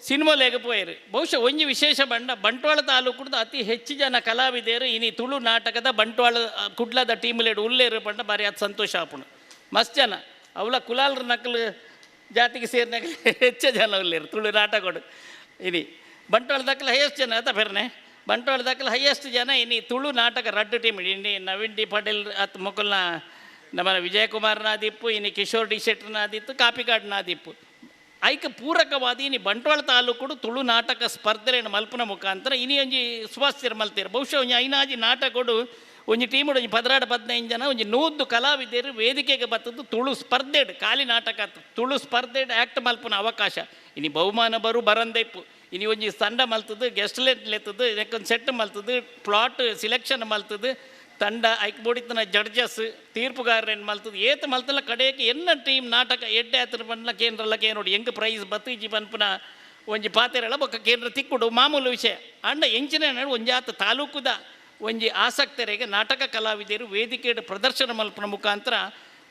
ಸಿನಿಮಾಲೇಗೆ పోయారు ಬಹುಶಃ ಒಂಜಿ ವಿಶೇಷ ಬಂಟ್ವಾಳ ತಾಲೂಕುದ ಅತಿ ಹೆಚ್ಚು ಜನ ಕಲಾವಿದರು ಇನಿ ತುಳು ನಾಟಕದ ಬಂಟ್ವಾಳ ಕುಡ್ಲದ ಟೀಮ್ಲೇಡು ಉಳ್ಳೇರು ಪಂಡ ಬಾರಿ ಅದು ಸಂತೋಷ ಆಪುಣ ಮಸ್ತ್ ಜನ ಅವಳ ಕುಲಾಲ್ರ ನಕಲು ಜಾತಿಗೆ ಸೇರಿನಾಗ ಹೆಚ್ಚು ಜನ ಉಳ್ಳೇರು ತುಳು ನಾಟಕಡು ಇನಿ ಬಂಟ್ವಾಳದಕ್ಕಲ ಎಷ್ಟು ಜನ ಅತ ಫೆರ್ನೆ ಬಂಟ್ವಾಳದಾಗಲ ಹೈಯೆಸ್ಟ್ ಜನ ಇನ್ನು ತುಳು ನಾಟಕ ರಡ್ಡು ಟೀಮ್ ಇನ್ನು ನವೀನ್ ಡಿ ಪಟೇಲ್ ಅತ್ ಮೊಕಲ್ನ ನಮ್ಮ ವಿಜಯಕುಮಾರ್ನಾದಿಪ್ಪು ಇನ್ನು ಕಿಶೋರ್ ಡಿ ಶೆಟ್ರ್ನಾದಿತ್ತು ಕಾಪಿಕಾಡ್ನಾದಿಪ್ಪು ಐಕೆ ಪೂರಕವಾದ ಇನ್ನು ಬಂಟ್ವಾಳ ತಾಲೂಕು ತುಳು ನಾಟಕ ಸ್ಪರ್ಧೆಯನ್ನು ಮಲ್ಪನ ಮುಖಾಂತರ ಇನಿ ಒಂಜಿ ಸುಭಾಸ್ಯರ್ ಮಲ್ತೀರು ಬಹುಶಃ ಒಂಜಿ ಐನಾಜಿ ನಾಟಕಡು ಒಂಜಿ ಟೀಮುಡು ಒಂಜಿ 14-15 ಜನ ಒಂಜಿ 100 ಕಲಾವಿದರು ವೇದಿಕೆಗೆ ಬರ್ತದ್ದು ತುಳು ಸ್ಪರ್ಧೆಡ್ ಖಾಲಿ ನಾಟಕ ತುಳು ಸ್ಪರ್ಧೆಡ್ ಆ್ಯಕ್ಟ್ ಮಲ್ಪನ ಅವಕಾಶ ಇನ್ನು ಬಹುಮಾನ ಬರಂದೈಪು ಇನ್ನು ಒಂಜಿ ತಂಡ ಮಲ್ತದ್ದು ಗೆಸ್ಟ್ ಲೆತ್ತದ್ದು ಇದಕ್ಕೊಂದು ಸೆಟ್ ಮಲ್ತದ್ದು ಪ್ಲಾಟ್ ಸಿಲೆಕ್ಷನ್ ಮಲ್ತದ್ದು ತಂಡ ಐಕ್ ಬೋಡಿತನ ಜಡ್ಜಸ್ ತೀರ್ಪುಗಾರರೇನು ಮಲ್ತದ್ದು ಏತ್ ಮಲ್ತಲ್ಲ ಕಡೆಯಕ್ಕೆ ಎನ್ನ ಟೀಮ್ ನಾಟಕ ಎಡ್ಡೆ ಹತ್ರ ಬಂಡ್ಲ ಕೇಂದ್ರಲ್ಲ ನೋಡಿ ಹೆಂಗೆ ಪ್ರೈಸ್ ಬತ್ತೀಜಿ ಪನ್ಪುನ ಒಂಜಿ ಪಾತೆರೆಲ್ಲ ಬೊಕ್ಕ ಕೇಂದ್ರ ತಿಕ್ಕುಡು ಮಾಮೂಲು ವಿಷಯ ಅಂಡ ಎಂಚಿನ ಒಂಜಿ ಆತ ತಾಲೂಕುದ ಒಂಜಿ ಆಸಕ್ತರಿಗೆ ನಾಟಕ ಕಲಾವಿದರು ವೇದಿಕೆಯ ಪ್ರದರ್ಶನ ಮಲ್ಪನ ಮುಖಾಂತರ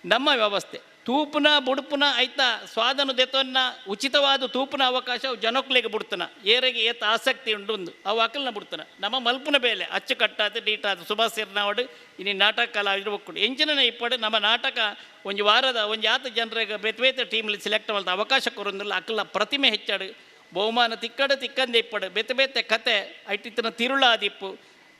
ನಮ್ಮ ವ್ಯವಸ್ಥೆ ತೂಪುನ ಬುಡುಪುನ ಐತ ಸ್ವಾದನು ದೆತೊನ್ನ ಉಚಿತವಾದ ತೂಪುನ ಅವಕಾಶ ಅವು ಜನಕ್ಲೆಗೆ ಬಿಡ್ತನ ಏರೆಗೆ ಏತ ಆಸಕ್ತಿ ಉಂಡು ಅವು ಅಕಲ್ನ ಬಿಡ್ತನ ನಮ್ಮ ಮಲ್ಪುನ ಬೇಲೆ ಅಚ್ಚುಕಟ್ಟಾದ ಡೀಟಾದ ಸುಭಾಸಿರ್ನಾವಡು ಇನ್ನು ನಾಟಕ ಕಲಾವಿದರು ಒಕ್ಕುಡು ಎಂಚಿನ ಇಪ್ಪಡು ನಮ್ಮ ನಾಟಕ ಒಂಜಿ ವಾರದ ಒಂಜಿ ಆತ ಜನರಿಗೆ ಬೇತೆ ಟೀಮ್ಲಿ ಸೆಲೆಕ್ಟ್ ಮಾಡ್ದ ಅವಕಾಶ ಕೊರೊಂದಿಲ್ಲ ಅಕಲ್ನ ಪ್ರತಿಮೆ ಹೆಚ್ಚಾಡು ಬಹುಮಾನ ತಿಕ್ಕಂದೆ ಇಪ್ಪಡು ಬೇತೆ ಕತೆ ಐಟಿತ್ತನ ತಿರುಳಾದಿಪ್ಪು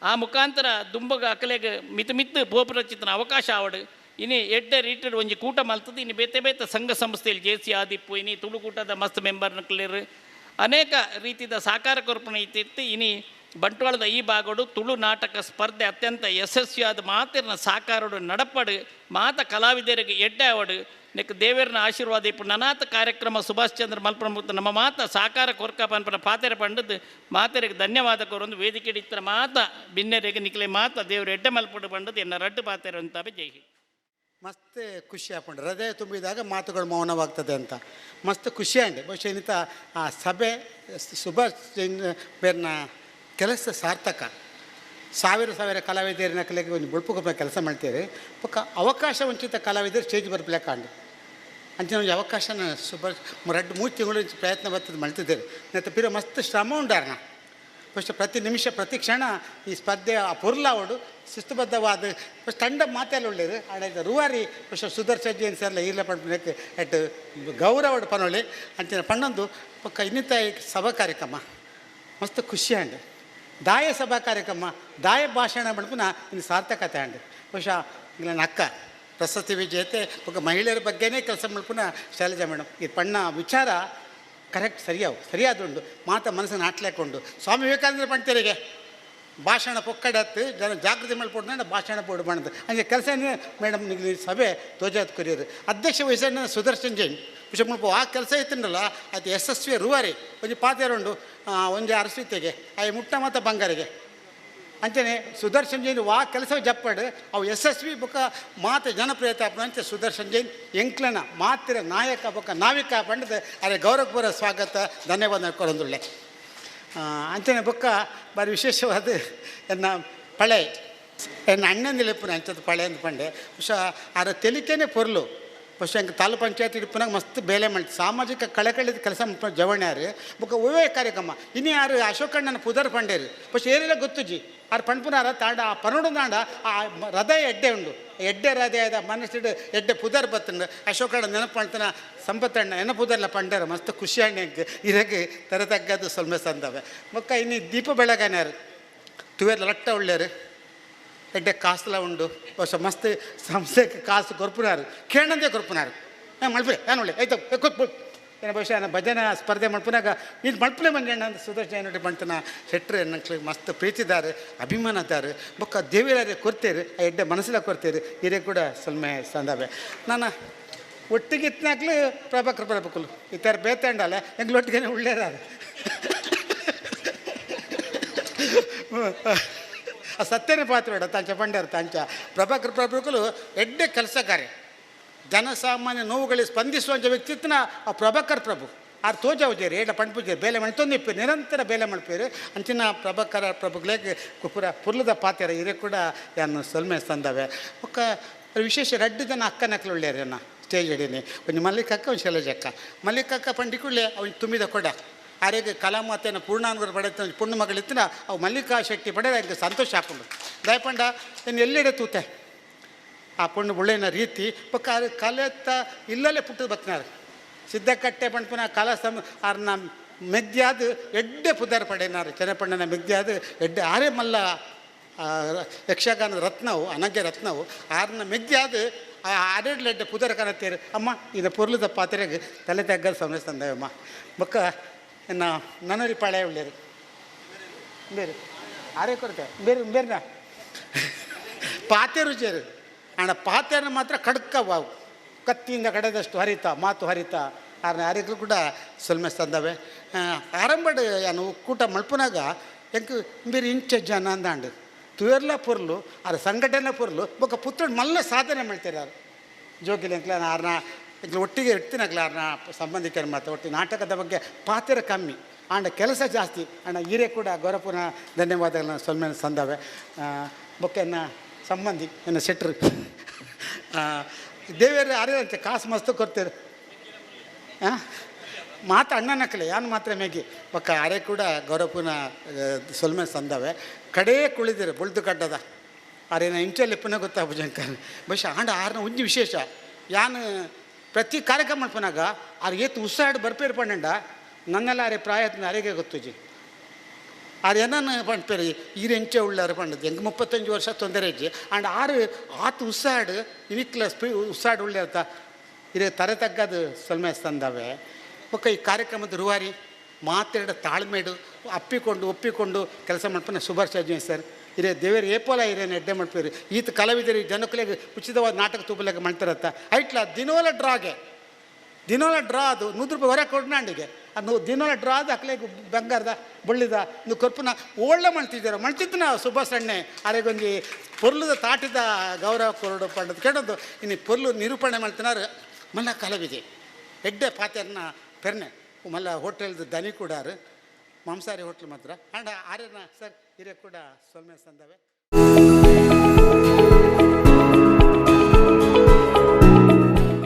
ಆ ಮುಖಾಂತರ ದುಂಬಗ ಅಕಲೆಗೆ ಮಿತ್ತು ಬೋಪುರಚಿತನ ಅವಕಾಶ ಆವಡು ಇನ್ನು ಎಡ್ಡೆ ರೀಟೆಡ್ ಒಂಜಿ ಕೂಟ ಮಲ್ತದ್ದು ಇನ್ನು ಬೇತೆ ಸಂಘ ಸಂಸ್ಥೆಯಲ್ಲಿ ಜೇಸಿ ಆದಿಪ್ಪು ಇನ್ನು ತುಳುಕೂಟದ ಮಸ್ತ್ ಮೆಂಬರ್ನ ಕ್ಲಿಯರ್ ಅನೇಕ ರೀತಿಯ ಸಾಕಾರ ಕೊರ್ಪಣೆ ಇತ್ತಿತ್ತು ಇನ್ನು ಬಂಟ್ವಾಳದ ಈ ಭಾಗಡು ತುಳು ನಾಟಕ ಸ್ಪರ್ಧೆ ಅತ್ಯಂತ ಯಶಸ್ವಿಯಾದ ಮಾತಿನ ಸಾಕಾರಡು ನಡಪಡು ಮಾತ ಕಲಾವಿದರಿಗೆ ಎಡ್ಡೆ ಅವಡು ನೆಕ್ ದೇವೇರನ ಆಶೀರ್ವಾದ ಇಪ್ಪು ನನಾಥ ಕಾರ್ಯಕ್ರಮ ಸುಭಾಷ್ ಚಂದ್ರ ಮಲ್ಪನ ನಮ್ಮ ಮಾತ ಸಾಕಾರ ಕೊರ್ಕ ಪನ್ಪನ ಪಾತೆರೆ ಪಂಡದ್ದು ಮಾತೆರೆಗೆ ಧನ್ಯವಾದ ಕೊರೊಂದು ವೇದಿಕೆ ಇತ್ತರ ಮಾತ ಬಿನ್ನೆರೆಗೆ ನಿಕ್ಲೆ ಮಾತ ದೇವರು ಎಡ್ಡೆ ಮಲ್ಪಡು ಪಂಡದ್ದು ಎನ್ನ ರಡ್ಡು ಪಾತೆರೆ ಅಂತಾವೆ ಜೈ ಹಿಂದ್. ಮಸ್ತ್ ಖುಷಿ ಆಪಂಡು ಹೃದಯ ತುಂಬಿದಾಗ ಮಾತುಗಳು ಮೌನವಾಗ್ತದೆ ಅಂತ ಮಸ್ತ್ ಖುಷಿ ಅಂಡೆ ಬಹುಶಃ ಇನ್ನಿತ ಆ ಸಭೆ ಸುಭಾಷ್ ಬೇರ್ನ ಕೆಲಸ ಸಾರ್ಥಕ ಸಾವಿರ ಕಲಾವಿದರಿನ ಕಲೆಗೆ ಒಂದು ಬುಳ್ಪುಗ ಕೆಲಸ ಮಾಡ್ತೀರಿ ಪಕ್ಕ ಅವಕಾಶ ವಂಚಿತ ಕಲಾವಿದರು ಸ್ಟೇಜ್ ಬರ್ಪ್ಲೆ ಕಾಂಡು ಅಂಚಿನ ಒಂದು ಅವಕಾಶನ ಸುಭಾಷ್ 2-3 ತಿಂಗಳು ಪ್ರಯತ್ನ ಬರ್ತದೆ ಮಾಡ್ತಿದ್ದೇವೆ ಮತ್ತು ಪಿರ ಮಸ್ತ್ ಶ್ರಮ ಉಂಡಾರಣ ಫಸ್ಟ್ ಪ್ರತಿ ನಿಮಿಷ ಪ್ರತಿ ಕ್ಷಣ ಈ ಸ್ಪರ್ಧೆ ಆ ಪುರ್ಲಾವಡು ಶಿಸ್ತುಬದ್ಧವಾದ ಫಸ್ಟ್ ತಂಡ ಮಾತೆಲ್ಲ ಒಳ್ಳೇದು ಆಡಾಯ್ತು ರೂವಾರಿ ಫಸ್ಟ್ ಸುದರ್ಶನ್ ಜೈನ್ ಸರ್ಲ ಈರ್ಲ ಪಡ್ಪಕ್ಕೆ ಎಟ್ ಗೌರವಡು ಪನೊಳ್ಳಿ ಅಂಚಿನ ಪಣ್ಣೊಂದು ಪಕ್ಕ ಇನ್ನಿತ ಸಭಾ ಕಾರ್ಯಕ್ರಮ ಮಸ್ತ್ ಖುಷಿ ಅಂಡು ದಾಯ ಸಭಾ ಕಾರ್ಯಕ್ರಮ ದಾಯ ಭಾಷಣ ಪಡ್ಪುನ ಇನ್ನು ಸಾರ್ಥಕತೆ ಅಂಡು ಬಹುಶಃ ಇಲ್ಲ ಅಕ್ಕ ಪ್ರಶಸ್ತಿ ವಿಜೇತೆ ಪಕ್ಕ ಮಹಿಳೆಯರ ಬಗ್ಗೆನೇ ಕೆಲಸ ಮಲ್ಪುನ ಶೈಲಜಾ ಮೇಡಮ್ ಇದು ಪಣ್ಣ ವಿಚಾರ ಕರೆಕ್ಟ್ ಸರಿಯಾದುಂಡು ಮಾತ ಮನಸ್ಸನ್ನು ಆಟ್ಲಾಕೊಂಡು ಸ್ವಾಮಿ ವಿವೇಕಾನಂದ ಪಂಡ್ತರಿಗೆ ಭಾಷಣ ಪೊಕ್ಕಡತ್ತು ಜನ ಜಾಗೃತಿ ಮಲ್ಪೊಡ್ನ ಭಾಷಣ ಪೋಡು ಬಣ್ಣದು ಹಂಗೆ ಕೆಲಸ ಮೇಡಮ್ ನಿಗಲಿ ಸಭೆ ತೋಜಾತ್ ಕೊರಿಯರು ಅಧ್ಯಕ್ಷ ವಹಿಸಣ್ಣ ಸುದರ್ಶನ್ ಜೈನ್ ವಿಷಯ ಮುಲ್ಪ ಆ ಕೆಲಸ ಇತ್ತಂಡಲ್ಲ ಅದು ಯಶಸ್ವಿ ರೂವಾರಿ ಒಂಜಿ ಪಾತೆರುಂಡು ಒಂಜಿ ಅರಸ್ವಿತೆಗೆ ಆ ಮುಟ್ಟ ಮತ್ತು ಬಂಗಾರಿಗೆ ಅಂಚನೆ ಸುದರ್ಶನ್ ಜೈನ್ ವಾ ಕೆಲಸ ಜಪ್ಪಡು ಅವು ಯಶಸ್ವಿ ಬೊಕ್ಕ ಮಾತು ಜನಪ್ರಿಯತೆ ಅಂತ ಸುದರ್ಶನ್ ಜೈನ್ ಎಂಕ್ಲನ ಮಾತಿರ ನಾಯಕ ಬೊಕ್ಕ ನಾವಿಕ ಪಂಡದ ಅರೆ ಗೌರವಪೂರ್ವ ಸ್ವಾಗತ ಧನ್ಯವಾದ ಕೊರೊಂದುಳ್ಳೆ ಅಂಚನೆ ಬೊಕ್ಕ ಬಾರಿ ವಿಶೇಷವಾದ ಎನ್ನ ಪಳೆ ಎನ್ನ ಅಣ್ಣಂದಿಲ್ಲ ಇಪ್ಪುನ ಅಂಚದ ಪಳೆ ಅಂತ ಪಂಡೆ ಬಹುಶಃ ಅರ ತೆಲಿಕೆನೇ ಪೊರ್ಲು ಬಹುಶಃ ಹಂಗೆ ತಾಲೂಕು ಪಂಚಾಯತ್ ಇಡ್ಪುನಾಗ ಮಸ್ತ್ ಬೇಲೆ ಮಾಡಿ ಸಾಮಾಜಿಕ ಕಳಕಳಿದ ಕೆಲಸ ಜವಣ್ಯಾರು ಬೊಕ್ಕ ಒವ್ವೇ ಕಾರ್ಯಕ್ರಮ ಇನ್ನು ಯಾರು ಅಶೋಕಣ್ಣನ ಪುದರ್ ಪಂಡೇರು ಬಹುಶಃ ಏನೆಲ್ಲ ಗೊತ್ತುಜಿ ಆರು ಪಣ್ಪುನಾರ ತಾಂಡ ಆ ಪನೋಡು ತಾಂಡ ಆ ಹೃದಯ ಎಡ್ಡೆ ಉಂಡು ಎಡ್ಡೆ ಹೃದಯದ ಮನಸ್ಸಿಡು ಎಡ್ಡೆ ಪುದರ್ ಬತ್ತಂಡು ಅಶೋಕಣ್ಣ ನೆನಪು ಮಾಡ್ತಾನ ಸಂಪತ್ತಣ್ಣ ನೆನಪುದರ್ಲ ಪಂಡಾರ ಮಸ್ತ್ ಖುಷಿ ಅಣ್ಣಗೆ ಇರಗೆ ತರತಗ್ಗದು ಸೊಲ್ಮೆ ಸಂದವೆ ಬೊಕ್ಕ ಇನ್ನು ದೀಪ ಬೆಳಗನ್ಯಾರು ತುವೇರ್ಲ ಲಟ್ಟ ಒಳ್ಳೆಯರು ಎಡ್ಡೆ ಕಾಸುಲ ಉಂಡು ಬಹುಶಃ ಮಸ್ತ್ ಸಂಸ್ಥೆಗೆ ಕಾಸು ಕೊರ್ಪುನಾರು ಕೇಳಂದೇ ಕೊರ್ಪುನಾರು ಮಲ್ಪೆ ಏನು ಒಳ್ಳೆ ಆಯ್ತು ಕೊಟ್ಬಿಟ್ಟು ಏನು ಬಹುಶಃ ಭಜನೆ ಸ್ಪರ್ಧೆ ಮಲ್ಪನಾಗ ನೀನು ಮಲ್ಪಲೆ ಮಂಜಣ್ಣ ಅಂತ ಸುದರ್ಶನ ಪಂತನ ಶೆಟ್ರು ಎನ್ನಕ್ಲಿ ಮಸ್ತ್ ಪ್ರೀತಿದಾರೆ ಅಭಿಮಾನದಾರೆ ಬೊಕ್ಕ ದೇವಿರಾರೆ ಕೊರ್ತೇರು ಆ ಎಡ್ಡೆ ಮನಸ್ಸಿಲ ಕೊರ್ತೇರು ಹಿರೇ ಕೂಡ ಸೊಲ್ಮೆ ಸಂದವೆ ನಾನು ಒಟ್ಟಿಗೆ ಇತ್ತನಾಗ್ಲಿ ಪ್ರಭಾಕರ್ ಪ್ರಭುಕುಲು ಈ ಥರ ಬೇತಂಡಲ್ಲ ಎಂಗ್ಲು ಒಟ್ಟಿಗೆ ಒಳ್ಳೇದಾರೆ ಆ ಸತ್ಯನೇ ಪಾತ್ರ ತಾಂಚ ಪಂಡರು ತಾಂಚ ಪ್ರಭಾಕರ್ ಪ್ರಭುಕುಲು ಎಡ್ಡೆ ಕೆಲಸ ಕಾರ್ಯ ಜನಸಾಮಾನ್ಯ ನೋವುಗಳಿಗೆ ಸ್ಪಂದಿಸುವಂಥ ವ್ಯಕ್ತಿತ್ವನ ಆ ಪ್ರಭಾಕರ್ ಪ್ರಭು ಆರು ತೋಜಾವುಜೇರಿ ಏಡ ಪಂಡ್ಪೂಜೆ ಬೇಲೆ ಮಣ್ತೊಂದಿಪ್ಪೇರು ನಿರಂತರ ಬೇಲೆ ಮಲ್ಪೇರು ಅಂಚಿನ ಪ್ರಭಾಕರ ಪ್ರಭುಗಳಿಗೆ ಪುರ ಪುರ್ಲದ ಪಾತ್ರೆ ಹಿರೇ ಕೂಡ ಯಾನು ಸೊಲ್ಮೆ ತಂದವೆ ಒಕ್ಕ ವಿಶೇಷ 2 ಜನ ಅಕ್ಕನಕ್ಕಲು ಒಳ್ಳೆಯರು ಅನ್ನ ಸ್ಟೇಜ್ ಹಿಡೀನಿ ಒಂದು ಮಲ್ಲಿಕಕ್ಕ ಒಂದು ಶೈಲಜಕ್ಕ ಮಲ್ಲಿಕಕ್ಕ ಪಂಡಿಕುಳ್ಳೆ ಅವ್ನು ತುಂಬಿದ ಕೊಡ ಆರೆಗೆ ಕಲಾಮಾತೆಯನ್ನು ಪೂರ್ಣಾನುಗರು ಪಡೆದ ಪುಣ್ಯ ಮಗಳಿತ್ತಿನ ಅವು ಮಲ್ಲಿಕಾ ಶೆಟ್ಟಿ ಪಡೆದ ಅದಕ್ಕೆ ಸಂತೋಷ ಹಾಕೊಂಡು ದಯಪಂಡ ಇನ್ನು ಎಲ್ಲಿಡೆ ತೂತೆ ಆ ಪುಣ್ಯ ಒಳ್ಳೆಯ ರೀತಿ ಪಕ್ಕ ಕಲೆತ್ತ ಇಲ್ಲಲ್ಲೇ ಪುಟ್ಟದ ಬತ್ನಾರು ಸಿದ್ದಕಟ್ಟೆ ಪಂಪನ ಕಲಾ ಅವ್ರನ್ನ ಮೆಗ್ದ್ಯಾದ ಎಡ್ಡೆ ಪುದರ್ ಪಡೆನಾರು ಚೆನ್ನಪಣ್ಣನ ಮೆಗ್ದ್ಯಾದ ಎಡ್ಡೆ ಆರೇ ಮಲ್ಲ ಯಕ್ಷಗಾನದ ರತ್ನವು ಅನಗ್ಯ ರತ್ನವು ಆರನ್ನ ಮೆಗ್ದ್ಯಾದ ಆರೆಡ್ಲೆಡ್ಡೆ ಪುದರ ಕನತ್ತೇರು ಅಮ್ಮ ಇದು ಪೊರ್ಲದ ಪಾತ್ರೆಗೆ ತಲೆ ತೆಗ್ಗಲು ಸಮಸ್ಯೆ ತಂದವಮ್ಮ ಬೊಕ್ಕ ನನರಿ ಪಾಳೆ ಒಳ್ಳೆಯರು ಬೇರೆ ಆರೇ ಕೊರತೆ ಬೇರೆ ಬೇರೆನಾ ಪಾತೆ ರುಚಿಯರು ಅಣ್ಣ ಪಾತ್ರೆನ ಮಾತ್ರ ಕಡ್ಕವಾವು ಕತ್ತಿಯಿಂದ ಕಡೆದಷ್ಟು ಹರಿತ ಮಾತು ಹರಿತ ಆರೆಗಳು ಕೂಡ ಸೊಲ್ಮೆ ತಂದವೆ ಆರಂಭಡ್ ಏನು ಕೂಟ ಮಲ್ಪನಾಗ ಎಂಕ್ ಬೇರೆ ಇಂಚ ಜನ ಅಂದಾಂಡು ತುಯರ್ಲ ಪೊರ್ಲು ಅದ್ರ ಸಂಘಟನೆ ಪೊರ್ಲು ಬೊಕ್ಕ ಪುತ್ರ ಮಲ್ಲ ಸಾಧನೆ ಮಾಡ್ತಾರೆ ಯಾರು ಜೋಗಿಲಿ ಅಂಕ್ಲ ಆರ್ನ ಇಂಕ್ಲ ಒಟ್ಟಿಗೆ ಇಡ್ತೀನಕ್ಲ ಆರ್ನ ಸಂಬಂಧಿಕರ ಮಾತು ಒಟ್ಟು ನಾಟಕದ ಬಗ್ಗೆ ಪಾತ್ರ ಕಮ್ಮಿ ಆಂಡ ಕೆಲಸ ಜಾಸ್ತಿ ಅಣ್ಣ ಹೀರೆ ಕೂಡ ಗೌರವಪೂರ್ಣ ಧನ್ಯವಾದಗಳನ್ನ ಸೊಲ್ಮೇಲೆ ಸಂದವೆ ಬೊಕ್ಕ ಎನ್ನ ಸಂಬಂಧಿ ಎನ್ನ ಸೆಟ್ರು ದೇವೇರು ಅರೆ ಕಾಸು ಮಸ್ತು ಕೊಡ್ತೇವೆ ಮಾತು ಅಣ್ಣನಕ್ಕಲೆ ಯಾನು ಮಾತ್ರ ಮೇಗಿ ಪಕ್ಕ ಅರೆ ಕೂಡ ಗೌರವಪೂರ್ಣ ಸೊಲ್ಮೇಲೆ ಸಂದವೆ ಕಡೇ ಕುಳಿದಿರು ಬುಳ್ದು ಕಡ್ಡದ ಅರೇನ ಇಂಚಲ್ಲಿ ಪುನಃ ಗೊತ್ತಾ ಭುಜಂಕರ್ ಬಹುಶಃ ಆಂಡ ಆರ್ನ ಒಂಜಿ ವಿಶೇಷ ಯಾನು ಪ್ರತಿ ಕಾರ್ಯಕ್ರಮ ಮಲ್ಪನಾಗ ಆರು ಏತು ಉತ್ಸಾಹ ಬರ್ಪೇರು ಪಣ್ಣಂಡ ನನ್ನೆಲ್ಲ ಅರೆ ಪ್ರಾಯತ್ನ ಅರೆಗೆ ಗೊತ್ತುಜಿ ಆರು ಏನನ್ನು ಪಂಡ್ಪೇರಿ ಈರು ಎಂಚೆ ಉಳ್ಳಾರು ಪಂಡದು ಹೆಂಗೆ 35 ವರ್ಷ ತೊಂದರೆ ಇಜ್ಜಿ ಆಂಡ್ ಆರು ಆತು ಉತ್ಸಾಹ ಇವಿಕ್ಲ ಉತ್ಸಾಹ ಉಳ್ಳೇರ್ತ ಇರೇ ತರೆ ತಗ್ಗದು ಸೊಲ್ಮೆ ತಂದವೆ ಒಕ್ಕ ಈ ಕಾರ್ಯಕ್ರಮದ ರೂವಾರಿ ಮಾತೆರಡು ತಾಳ್ಮೇಡು ಒಪ್ಪಿಕೊಂಡು ಕೆಲಸ ಮಾಡ್ಪನೆ ಸುಭಾಷ್ ಅಜ್ಜಿ ಸರ್ ಇರೇ ದೇವರು ಏಪೋಲ ಇರೇನು ಎಡ್ಡೆ ಮಾಡ್ಪೇರಿ ಈತ ಕಲಾವಿದರು ಜನಕ್ಕಲಿಗೆ ಉಚಿತವಾದ ನಾಟಕ ತೂಪಲೆಗೆ ಮಾಡ್ತಾರತ್ತ ಐಟ್ಲ ದಿನೋಲ ಡ್ರಾ ಅದು 100 ರೂಪಾಯಿ ಹೊರ ಕೊಡ್ನಾಂಡಿಗೆ ಅದು ದಿನೋಲ ಡ್ರಾ ಅದು ಅಕ್ಲೆಗೆ ಬಂಗಾರದ ಬಳ್ಳಿದ ನೀವು ಕೊರ್ಪುನ ಒಳ್ಳೆ ಮಾಡ್ತಿದ್ದ ನಾವು ಸುಭಾಷ್ ಅಣ್ಣೆ ಅರೆಗೊಂದು ಪೊರ್ಲದ ತಾಟಿದ ಗೌರವ ಕೊರಡು ಪಂಡದು ಕೇಳೋದು ಇನ್ನು ಪೊರ್ಲು ನಿರೂಪಣೆ ಮಾಡ್ತಿನಾರು ಮಲ್ಲ ಕಲಾವಿದೆ ಎಡ್ಡೆ ಪಾತ್ರೆನ ಪೆರ್ನೆ ಮಲ್ಲ ಹೋಟೆಲ್ದು ದನಿ ಕೂಡ ಮಾಂಸಾಹಾರಿ ಹೋಟ್ಲ್ ಮಾತ್ರ ಆಂಡ ಆರ್ಯನ ಸರ್ ಹಿರಿಯ ಕೂಡ ಸೊಲ್ಮೆ ಸಂದವೆ